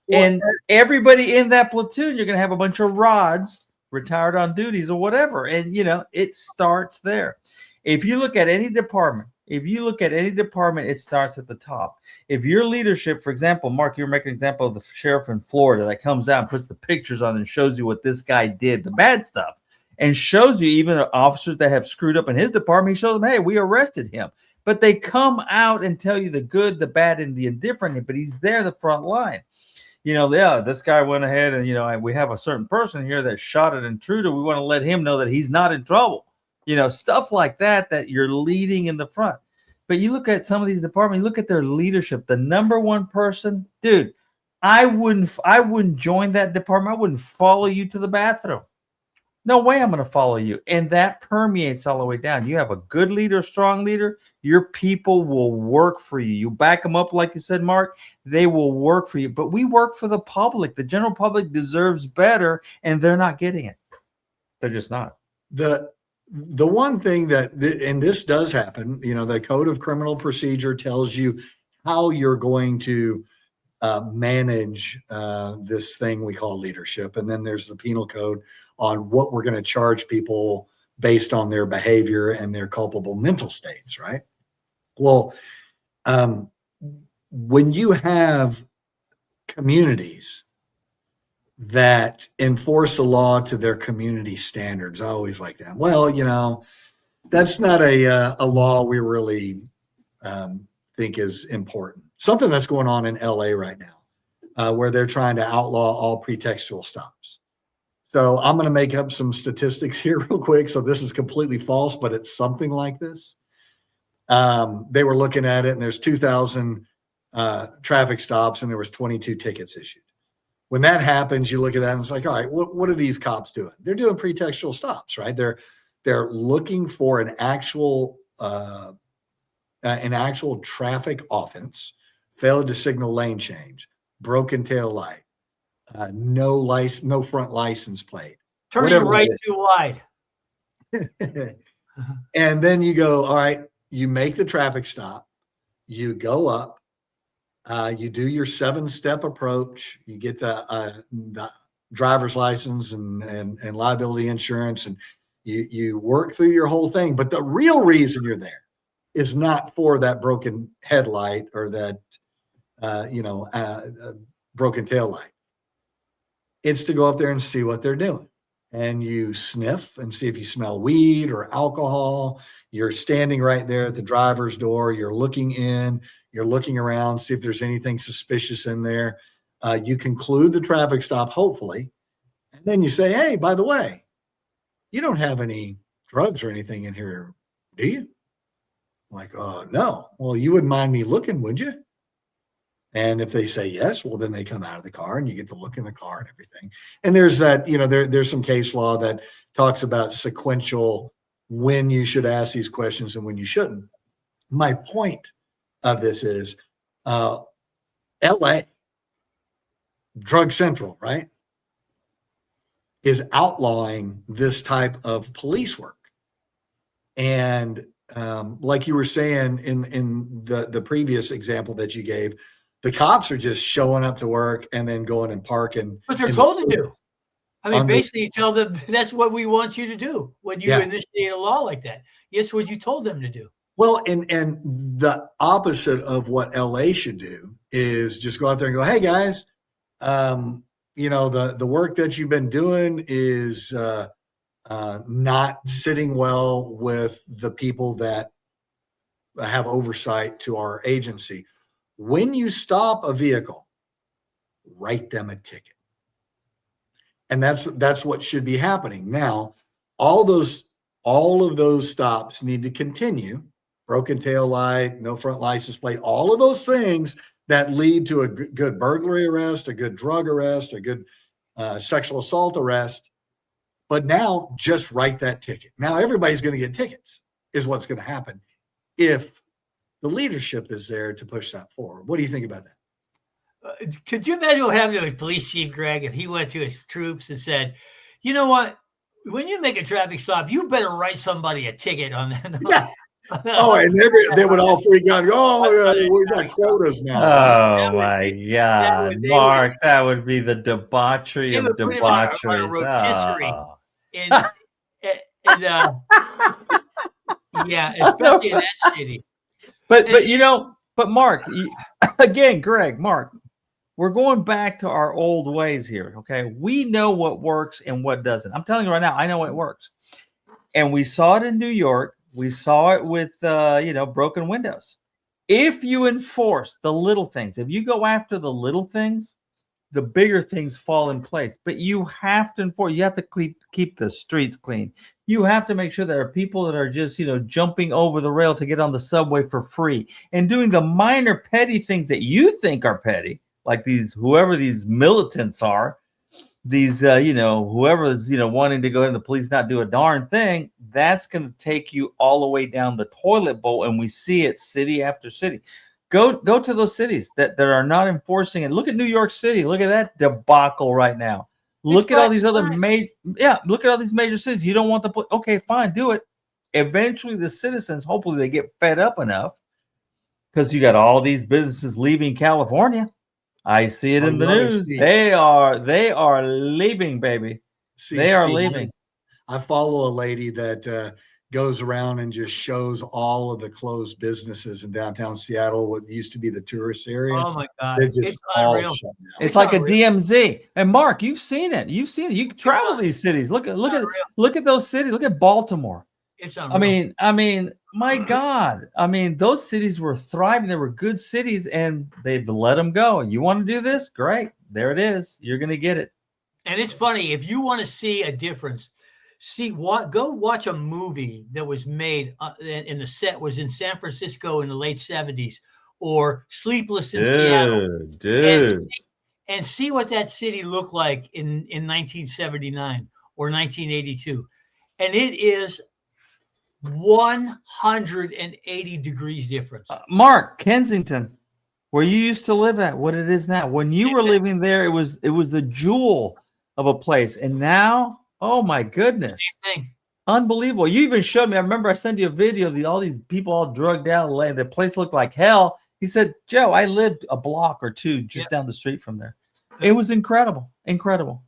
And everybody in that platoon, you're going to have a bunch of rods retired on duties or whatever. And, it starts there. If you look at any department, it starts at the top. If your leadership, for example, Mark, you're making an example of the sheriff in Florida that comes out and puts the pictures on and shows you what this guy did, the bad stuff, and shows you even officers that have screwed up in his department. He shows them, hey, we arrested him. But they come out and tell you the good, the bad, and the indifferent, but he's there the front line. This guy went ahead and, we have a certain person here that shot an intruder. We want to let him know that he's not in trouble. Stuff like that you're leading in the front. But you look at some of these departments, look at their leadership. The number one person, dude, I wouldn't join that department. I wouldn't follow you to the bathroom. No way I'm going to follow you. And that permeates all the way down. You have a good leader, strong leader, your people will work for you. You back them up, like you said, Mark, they will work for you. But we work for the public. The general public deserves better, and they're not getting it. They're just not. The one thing that, and this does happen, the Code of Criminal Procedure tells you how you're going to manage this thing we call leadership. And then there's the penal code on what we're going to charge people based on their behavior and their culpable mental states, right? Well, when you have communities that enforce the law to their community standards, I always like that. Well, that's not a law we really think is important. Something that's going on in LA right now, where they're trying to outlaw all pretextual stops. So I'm going to make up some statistics here real quick. So this is completely false, but it's something like this. They were looking at it, and there's 2,000 traffic stops, and there was 22 tickets issued. When that happens, you look at that and it's like, all right, what are these cops doing? They're doing pretextual stops, right? They're looking for an actual traffic offense, failed to signal lane change, broken tail light, no front license plate, turning right too wide. And then you go, all right, you make the traffic stop, you go up, you do your 7-step approach, you get the driver's license and liability insurance, and you work through your whole thing. But the real reason you're there is not for that broken headlight or that broken tail light. It's to go up there and see what they're doing. And you sniff and see if you smell weed or alcohol. You're standing right there at the driver's door. You're looking in, you're looking around, see if there's anything suspicious in there. You conclude the traffic stop, hopefully. And then you say, hey, by the way, you don't have any drugs or anything in here, do you? I'm like, oh, no. Well, you wouldn't mind me looking, would you? And if they say yes, well, then they come out of the car and you get to look in the car and everything. And there's that, there's some case law that talks about sequential, when you should ask these questions and when you shouldn't. My point of this is LA, Drug Central, right, is outlawing this type of police work. And like you were saying in the previous example that you gave, the cops are just showing up to work and then going and parking. But they're told to do. I mean, basically, you tell them that's what we want you to do when you initiate a law like that. Yes, what you told them to do. Well, and the opposite of what LA should do is just go out there and go, hey, guys, the work that you've been doing is not sitting well with the people that have oversight to our agency. When you stop a vehicle, write them a ticket. And that's what should be happening. Now, all of those stops need to continue. Broken tail light, no front license plate, all of those things that lead to a good burglary arrest, a good drug arrest, a good sexual assault arrest. But now just write that ticket. Now everybody's going to get tickets is what's going to happen if the leadership is there to push that forward. What do you think about that? Could you imagine what happened to a police chief, Greg, if he went to his troops and said, you know what, when you make a traffic stop, you better write somebody a ticket on that. Yeah. Oh, and they would all freak out. Oh, we got quotas now. Oh my God, Mark, that would be the debauchery of debaucheries. Yeah, especially in that city. But Mark, again, Greg, Mark, we're going back to our old ways here. Okay, we know what works and what doesn't. I'm telling you right now, I know what works, and we saw it in New York. We saw it with broken windows. If you enforce the little things, if you go after the little things, the bigger things fall in place. But you have to enforce. You have to keep the streets clean. You have to make sure there are people that are just, jumping over the rail to get on the subway for free and doing the minor petty things that you think are petty, like whoever these militants are. these whoever's wanting to go in the police not do a darn thing, that's going to take you all the way down the toilet bowl, and we see it city after city. Go to those cities that are not enforcing it. Look at New York City. Look at that debacle right now. Look at all these other look at all these major cities. You don't want the okay, fine, do it. Eventually the citizens, hopefully they get fed up enough, because you got all these businesses leaving California. I see it in the news. They are leaving, baby. They are leaving. I follow a lady that goes around and just shows all of the closed businesses in downtown Seattle, what used to be the tourist area. Oh my God. They're just all shut down. It's like a DMZ. And Mark, you've seen it. You travel these cities. Look at those cities. Look at Baltimore. It's unreal. I mean, my God. I mean, those cities were thriving. They were good cities, and they've let them go. You want to do this? Great. There it is. You're going to get it. And it's funny, if you want to see a difference, go watch a movie that was made and the set was in San Francisco in the late 70s, or Sleepless in Seattle. Dude. And see what that city looked like in 1979 or 1982. And it is 180 degrees difference. Mark, Kensington, where you used to live at, what it is now. When you were living there, it was the jewel of a place. And now, oh my goodness. Same thing. Unbelievable. You even showed me, I remember I sent you a video of all these people all drugged out. The place looked like hell. He said, Joe, I lived a block or two just down the street from there. It was incredible. Incredible.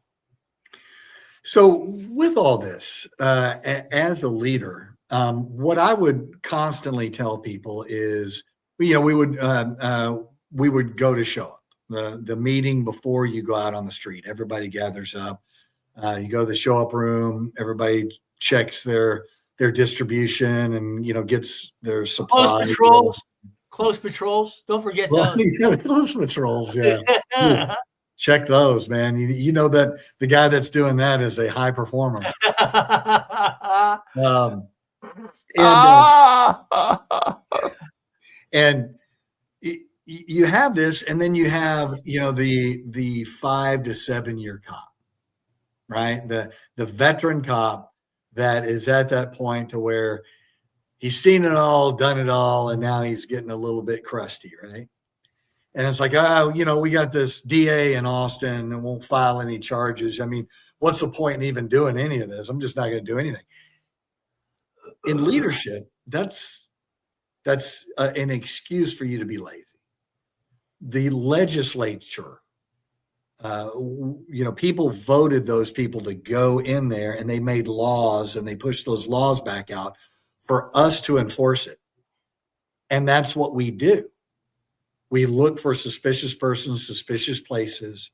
So with all this, as a leader, what I would constantly tell people is, we would go to show up. The meeting before you go out on the street, everybody gathers up. You go to the show up room. Everybody checks their distribution and gets their supplies. Close patrols. Don't forget those. Close patrols. Yeah. Check those, man. You know that the guy that's doing that is a high performer. And you have this, and then you have the 5 to 7 year cop, right? The veteran cop that is at that point to where he's seen it all, done it all, and now he's getting a little bit crusty, right? And it's like, we got this DA in Austin and won't file any charges. I mean, what's the point in even doing any of this? I'm just not going to do anything. In leadership, that's an excuse for you to be lazy. The legislature, people voted those people to go in there, and they made laws, and they pushed those laws back out for us to enforce it. And that's what we do. We look for suspicious persons, suspicious places.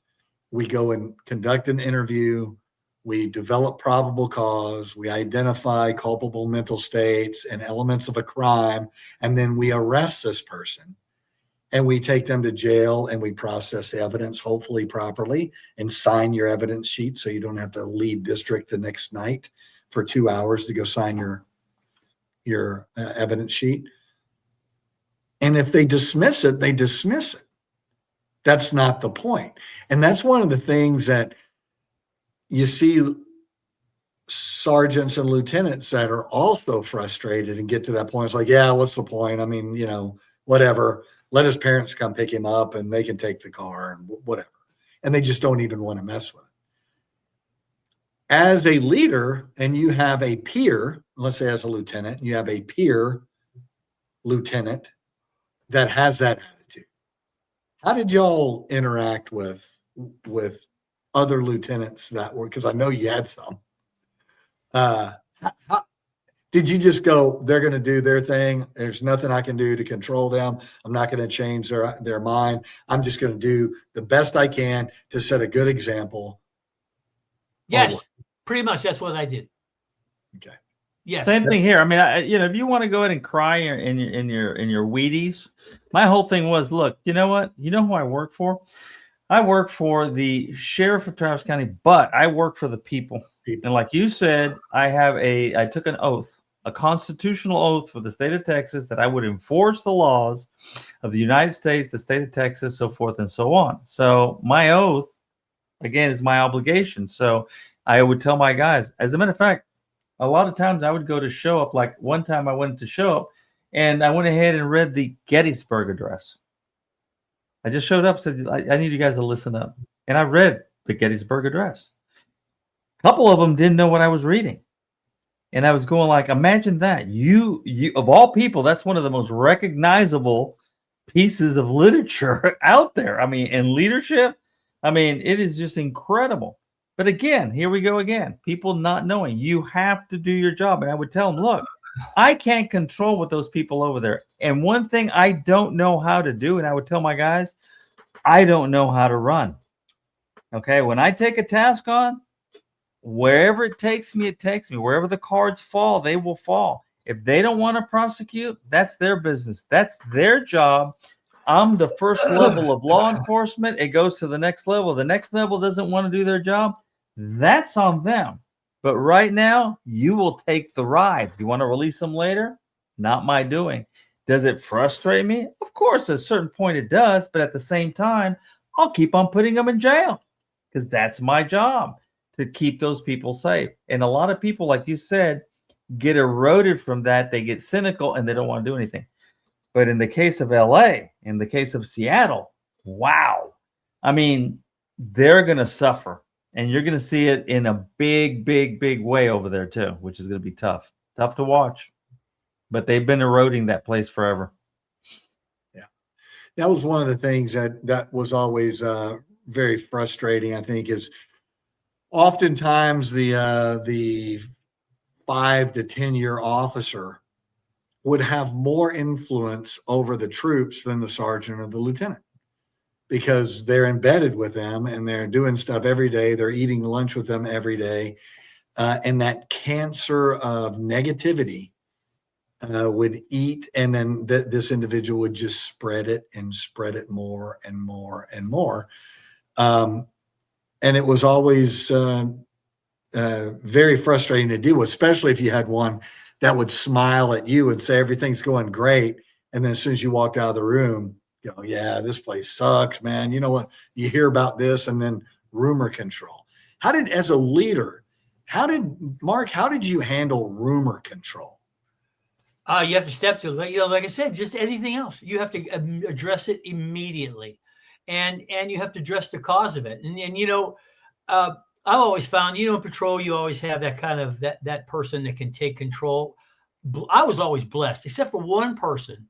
We go and conduct an interview. We develop probable cause. We identify culpable mental states and elements of a crime. And then we arrest this person, and we take them to jail, and we process evidence, hopefully properly, and sign your evidence sheet so you don't have to leave district the next night for 2 hours to go sign your evidence sheet. And if they dismiss it, they dismiss it. That's not the point. And that's one of the things that you see sergeants and lieutenants that are also frustrated and get to that point. It's like, yeah, what's the point? I mean, whatever. Let his parents come pick him up and they can take the car and whatever. And they just don't even want to mess with it. As a leader, and you have a peer, let's say as a lieutenant, you have a peer lieutenant that has that attitude. How did y'all interact with other lieutenants that were, because I know you had some. Did you just go, they're going to do their thing, there's nothing I can do to control them, I'm not going to change their mind, I'm just going to do the best I can to set a good example? Yes, pretty much that's what I did. Okay. Yeah. Same thing here. I mean, if you want to go ahead and cry in your Wheaties, my whole thing was, look, you know what? You know who I work for? I work for the sheriff of Travis County, but I work for the people. And like you said, I took an oath, a constitutional oath for the state of Texas, that I would enforce the laws of the United States, the state of Texas, so forth and so on. So my oath, again, it's my obligation. So I would tell my guys, as a matter of fact, a lot of times I would go to show up. Like one time I went to show up and I went ahead and read the Gettysburg Address. I just showed up, said, I need you guys to listen up. And I read the Gettysburg Address. A couple of them didn't know what I was reading. And I was going like, imagine that. You of all people, that's one of the most recognizable pieces of literature out there. I mean, in leadership, I mean, it is just incredible. But again, here we go again. People not knowing. You have to do your job. And I would tell them, look, I can't control what those people over there. And one thing I don't know how to do, and I would tell my guys, I don't know how to run. Okay, when I take a task on, wherever it takes me, it takes me. Wherever the cards fall, they will fall. If they don't want to prosecute, that's their business. That's their job. I'm the first level of law enforcement. It goes to the next level. The next level doesn't want to do their job. That's on them. But right now, you will take the ride. You want to release them later? Not my doing. Does it frustrate me? Of course, at a certain point it does. But at the same time, I'll keep on putting them in jail because that's my job, to keep those people safe. And a lot of people, like you said, get eroded from that. They get cynical and they don't want to do anything. But in the case of LA, in the case of Seattle, wow. I mean, they're going to suffer. And you're going to see it in a big, big, big way over there too, which is going to be tough. Tough to watch. But they've been eroding that place forever. Yeah. That was one of the things that was always very frustrating, I think, is oftentimes the 5 to 10 year officer would have more influence over the troops than the sergeant or the lieutenant, because they're embedded with them and they're doing stuff every day. They're eating lunch with them every day. And that cancer of negativity would eat. And then this individual would just spread it and spread it more and more and more. And it was always very frustrating to deal with, especially if you had one that would smile at you and say everything's going great. And then as soon as you walked out of the room, you go, yeah, this place sucks, man. You know what? You hear about this, and then rumor control. As a leader, Mark, how did you handle rumor control? You have to step to it. You know, like I said, just anything else. You have to address it immediately. And you have to address the cause of it. And you know, I've always found, you know, in patrol, you always have that kind of that person that can take control. I was always blessed, except for one person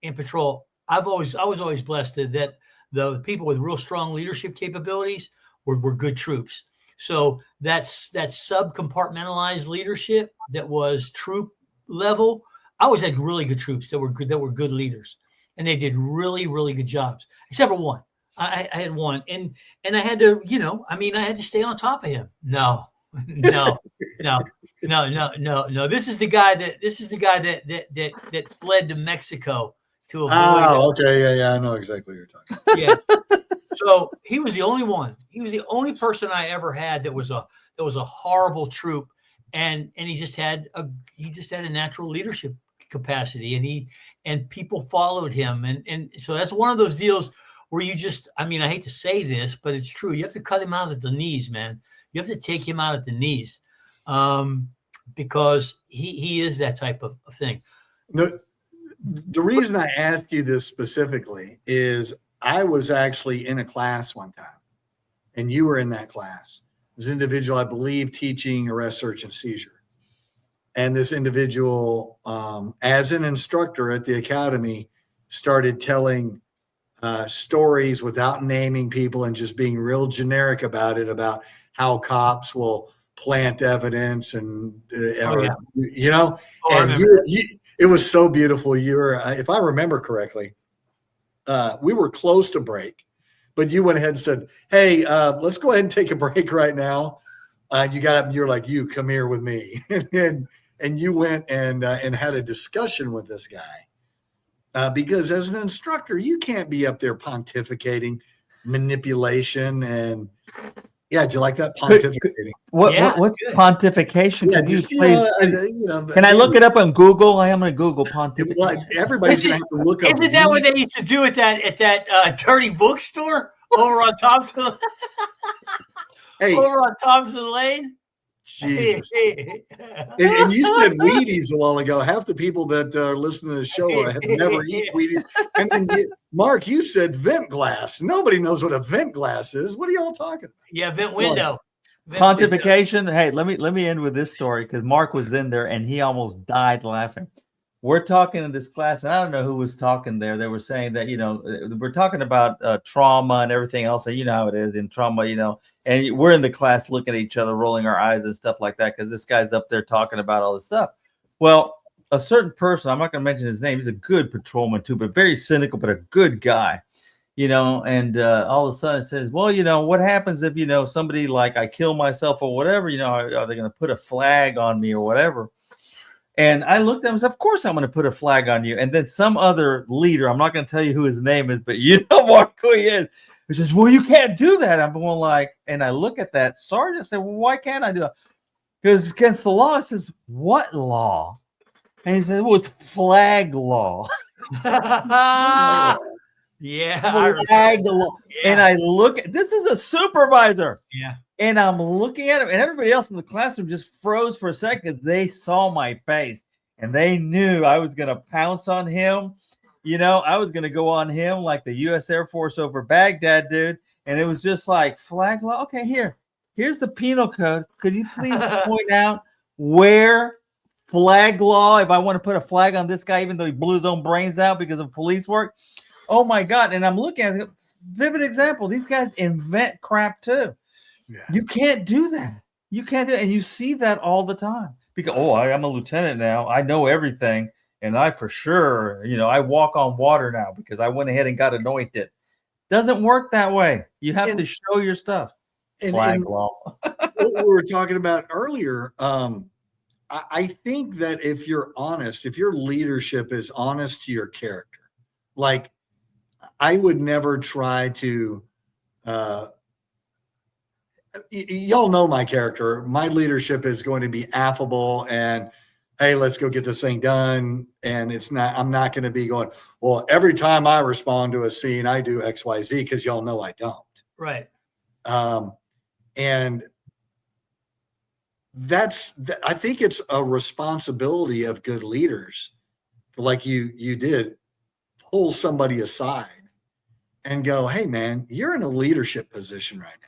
in patrol. I was always blessed that the people with real strong leadership capabilities were good troops. So that sub-compartmentalized leadership that was troop level, I always had really good troops that were good leaders, and they did really, really good jobs, except for one. I had one, and I had to, you know, I mean, I had to stay on top of him. No. This is the guy that fled to Mexico to avoid. Oh, okay, yeah, I know exactly what you're talking about. Yeah. So he was the only one. He was the only person I ever had that was a horrible troop, and he just had a natural leadership capacity, and people followed him, and so that's one of those deals where you just, I mean, I hate to say this, but it's true. You have to cut him out at the knees, man. You have to take him out at the knees, because he is that type of thing. No, the reason I asked you this specifically is I was actually in a class one time, and you were in that class. This individual, I believe, teaching arrest, search, and seizure. And this individual, as an instructor at the academy, started telling stories without naming people and just being real generic about it, about how cops will plant evidence and, you know, and it was so beautiful. You were, if I remember correctly, we were close to break, but you went ahead and said, hey, let's go ahead and take a break right now. You got up and you're like, you come here with me. and you went and had a discussion with this guy. Because as an instructor, you can't be up there pontificating manipulation and do you like that, pontificating? What's pontification? Yeah, can I look it up on Google? I am going to Google pontification. Well, everybody's going to have to look up. Isn't that what they used to do at that dirty bookstore over on top? Hey, over on Thompson Lane. Jesus. And you said Wheaties a while ago. Half the people that are listening to the show have never eaten Wheaties. And then, Mark, you said vent glass. Nobody knows what a vent glass is. What are y'all talking about? Yeah, vent window. Pontification. Hey, let me end with this story because Mark was in there and he almost died laughing. We're talking in this class, and I don't know who was talking there. They were saying that, we're talking about trauma and everything else. And you know how it is in trauma, and we're in the class looking at each other, rolling our eyes and stuff like that because this guy's up there talking about all this stuff. Well, a certain person, I'm not going to mention his name. He's a good patrolman too, but very cynical, but a good guy. And all of a sudden it says, well, what happens if, somebody like I kill myself or whatever, are they going to put a flag on me or whatever? And I looked at him and said, of course I'm going to put a flag on you. And then some other leader, I'm not going to tell you who his name is, but you know Mark who he is. He says, well, you can't do that. I'm going like, and I look at that sergeant and say, well, why can't I do it? Because it's against the law. I says, what law? And he said, well, it's flag law. Yeah. Flag law. Yeah. And I look at, this is a supervisor. Yeah. And I'm looking at him, and everybody else in the classroom just froze for a second because they saw my face and they knew I was going to pounce on him. I was going to go on him like the U.S. Air Force over Baghdad, dude. And it was just like flag law. Okay, here's the penal code. Could you please point out where flag law, if I want to put a flag on this guy, even though he blew his own brains out because of police work? Oh, my God. And I'm looking at it. Vivid example. These guys invent crap, too. Yeah. You can't do that. You can't do it. And you see that all the time because, I'm a lieutenant now. I know everything. And I for sure, I walk on water now because I went ahead and got anointed. Doesn't work that way. You have to show your stuff. Flag law. What we were talking about earlier, I think that if you're honest, if your leadership is honest to your character, like I would never try to y'all know my character. My leadership is going to be affable and, hey, let's go get this thing done. And I'm not going to be going, well, every time I respond to a scene, I do X, Y, Z, because y'all know I don't. Right. And I think it's a responsibility of good leaders, like you did, pull somebody aside and go, hey, man, you're in a leadership position right now.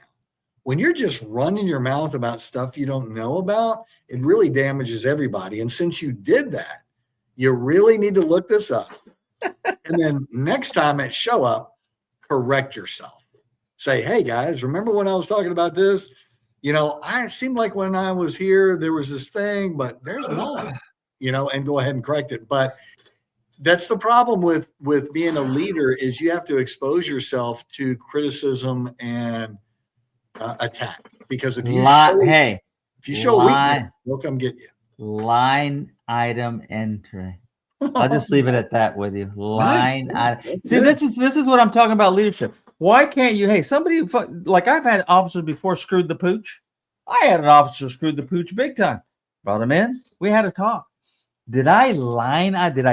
When you're just running your mouth about stuff you don't know about, it really damages everybody. And since you did that, you really need to look this up. And then next time at show up, correct yourself. Say, hey, guys, remember when I was talking about this? I seemed like when I was here, there was this thing, but there's not, and go ahead and correct it. But that's the problem with being a leader is you have to expose yourself to criticism and attack, because if you show weakness, they'll come get you. Line item entry. I'll just leave it at that with you. Line item. See, this is what I'm talking about leadership. Why can't you? Hey, somebody like I've had officers before screwed the pooch. I had an officer screwed the pooch big time. Brought him in. We had a talk. Did I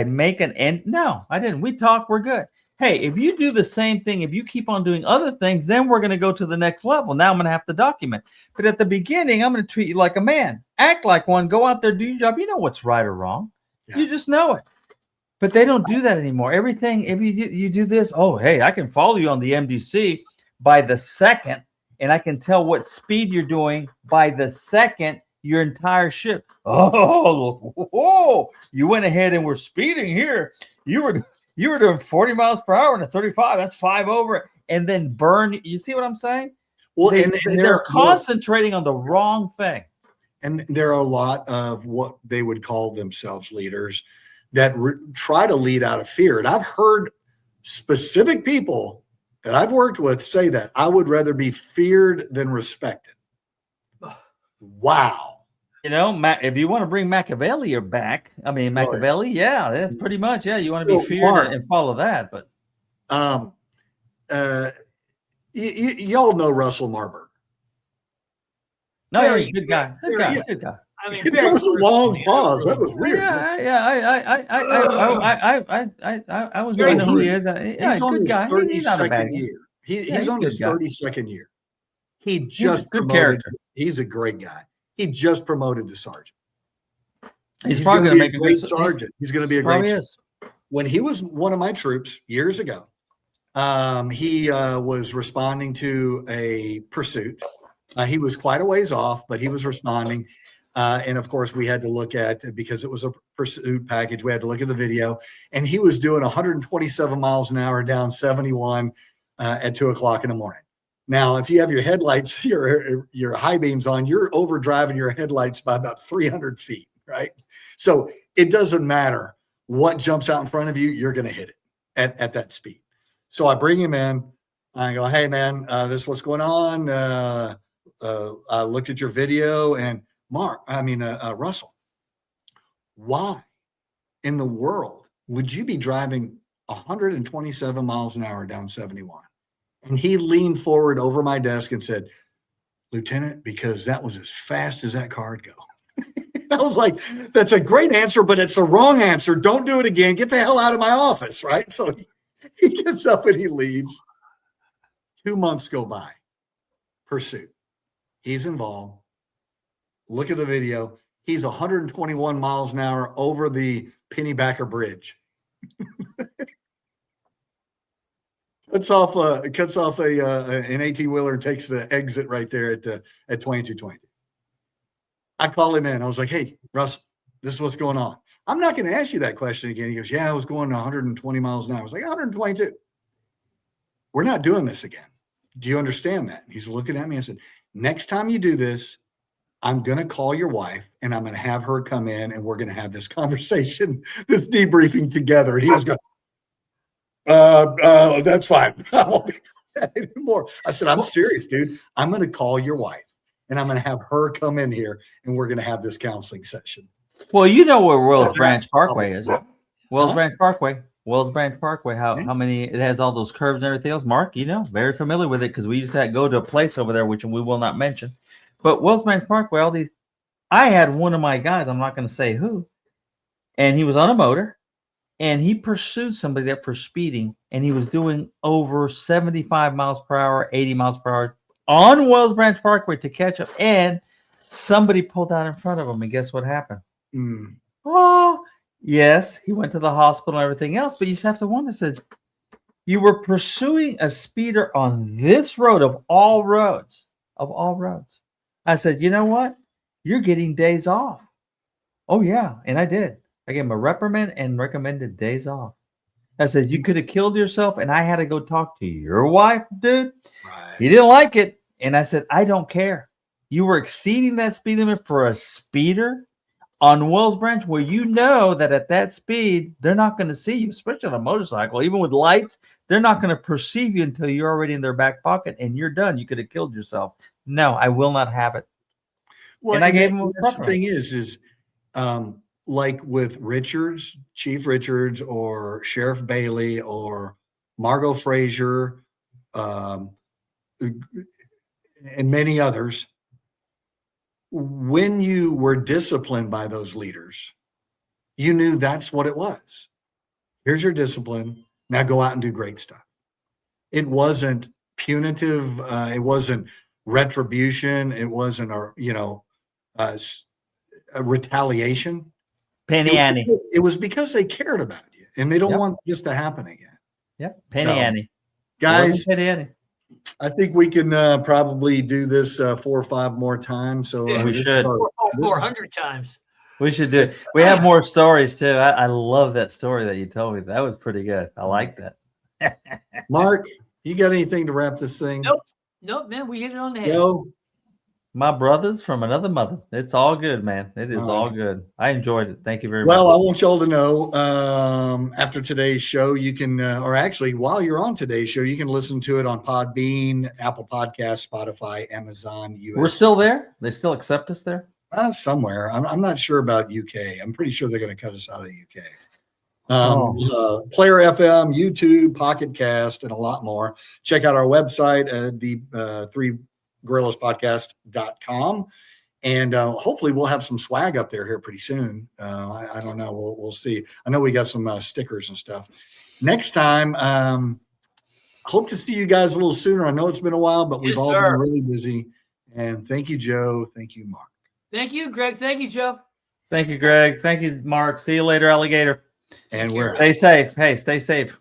make an end? No, I didn't. We talked. We're good. Hey, if you do the same thing, if you keep on doing other things, then we're going to go to the next level. Now I'm going to have to document. But at the beginning, I'm going to treat you like a man. Act like one. Go out there, do your job. You know what's right or wrong. Yeah. You just know it. But they don't do that anymore. Everything, if you do this, hey, I can follow you on the MDC by the second, and I can tell what speed you're doing by the second your entire ship. Oh, you went ahead and were speeding here. You were doing 40 miles per hour and a 35. That's 5 over. And then burn. You see what I'm saying? Well, they're concentrating on the wrong thing. And there are a lot of what they would call themselves leaders that try to lead out of fear. And I've heard specific people that I've worked with say that I would rather be feared than respected. Wow. If you want to bring Machiavelli back, Machiavelli, yeah, that's pretty much, yeah. You want to be feared and follow that, but y'all know Russell Marburg. No, he's a good guy. Good guy. I mean, that was a long pause. That was weird. I was going to know who he is. He's on his 32nd year. He's on his 32nd year. He just good promoted. character. He's a great guy. He just promoted to sergeant. He's probably going to make a great sergeant. He's going to be a great sergeant. When he was one of my troops years ago, he was responding to a pursuit. He was quite a ways off, but he was responding. And of course, we had to look at, because it was a pursuit package, we had to look at the video. And he was doing 127 miles an hour down 71 at 2 o'clock in the morning. Now, if you have your headlights, your high beams on, you're overdriving your headlights by about 300 feet, right? So it doesn't matter what jumps out in front of you, you're going to hit it at that speed. So I bring him in. I go, hey, man, this is what's going on. I looked at your video, and Russell, why in the world would you be driving 127 miles an hour down 71? And he leaned forward over my desk and said, Lieutenant, because that was as fast as that car would go. I was like, that's a great answer, but it's a wrong answer. Don't do it again. Get the hell out of my office, right? So he gets up and he leaves. 2 months go by. Pursuit. He's involved. Look at the video. He's 121 miles an hour over the Pennybacker Bridge. cuts off an 18-wheeler and takes the exit right there at 2220. I call him in. I was like, hey, Russ, this is what's going on. I'm not going to ask you that question again. He goes, yeah, I was going 120 miles an hour. I was like, 122. We're not doing this again. Do you understand that? He's looking at me and said, next time you do this, I'm going to call your wife and I'm going to have her come in and we're going to have this conversation, this debriefing together. And he was going, that's fine. I won't be doing that anymore. I said, I'm serious, dude. I'm going to call your wife and I'm going to have her come in here and we're going to have this counseling session. Well, you know where Wells Branch Parkway is. Wells Branch Parkway. Wells Branch Parkway. How many? It has all those curves and everything else. Mark, you know, very familiar with it because we used to go to a place over there, which we will not mention. But Wells Branch Parkway, all these. I had one of my guys. I'm not going to say who, and he was on a motor, and he pursued somebody that for speeding, and he was doing over 75 miles per hour, 80 miles per hour on Wells Branch Parkway to catch up, and somebody pulled out in front of him, and guess what happened? Oh, yes, he went to the hospital and everything else, but you just have to wonder, said, you were pursuing a speeder on this road of all roads. I said, you know what? You're getting days off. Oh, yeah, and I did. I gave him a reprimand and recommended days off. I said, you could have killed yourself, and I had to go talk to your wife, dude. Right. He didn't like it, and I said, I don't care. You were exceeding that speed limit for a speeder on Wells Branch, where you know that at that speed, they're not going to see you, especially on a motorcycle. Even with lights, they're not going to perceive you until you're already in their back pocket and you're done. You could have killed yourself. No, I will not have it. Well, and I gave him the thing is like with Richards, Chief Richards, or Sheriff Bailey, or Margot Frazier, and many others. When you were disciplined by those leaders, you knew that's what it was. Here's your discipline. Now go out and do great stuff. It wasn't punitive. It wasn't retribution. It wasn't a retaliation. Penny Annie. It was because they cared about you and they don't want this to happen again. Yep. Penny Annie. Guys, Penny Annie. I think we can probably do this 4 or 5 more times. So we should 400 times. We should do it. We have more stories too. I love that story that you told me. That was pretty good. I like that. Mark, you got anything to wrap this thing? Nope, man. We hit it on the head. No. My brothers from another mother. It's all good, man. It is all good. I enjoyed it. Thank you very much. Well, I want y'all to know after today's show, you can, or actually while you're on today's show, you can listen to it on Podbean, Apple Podcasts, Spotify, Amazon, US. We're still there? They still accept us there? Somewhere. I'm not sure about UK. I'm pretty sure they're going to cut us out of the UK. Player FM, YouTube, Pocket Cast, and a lot more. Check out our website at the 3gorillaspodcast.com. And hopefully we'll have some swag up there here pretty soon. I don't know. We'll see. I know we got some stickers and stuff. Next time, hope to see you guys a little sooner. I know it's been a while, but we've Yes, all sir. been really busy. And thank you, Joe. Thank you, Mark. Thank you, Greg. Thank you, Joe. Thank you, Greg. Thank you, Mark. See you later, alligator. And we're out. Stay safe. Hey, stay safe.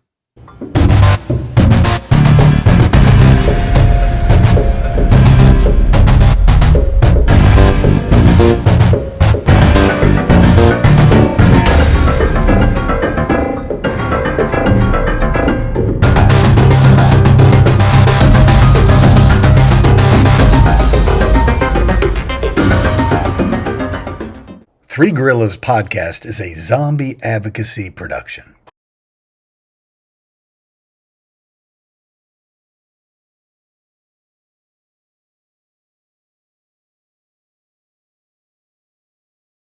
Three Gorillas Podcast is a zombie advocacy production.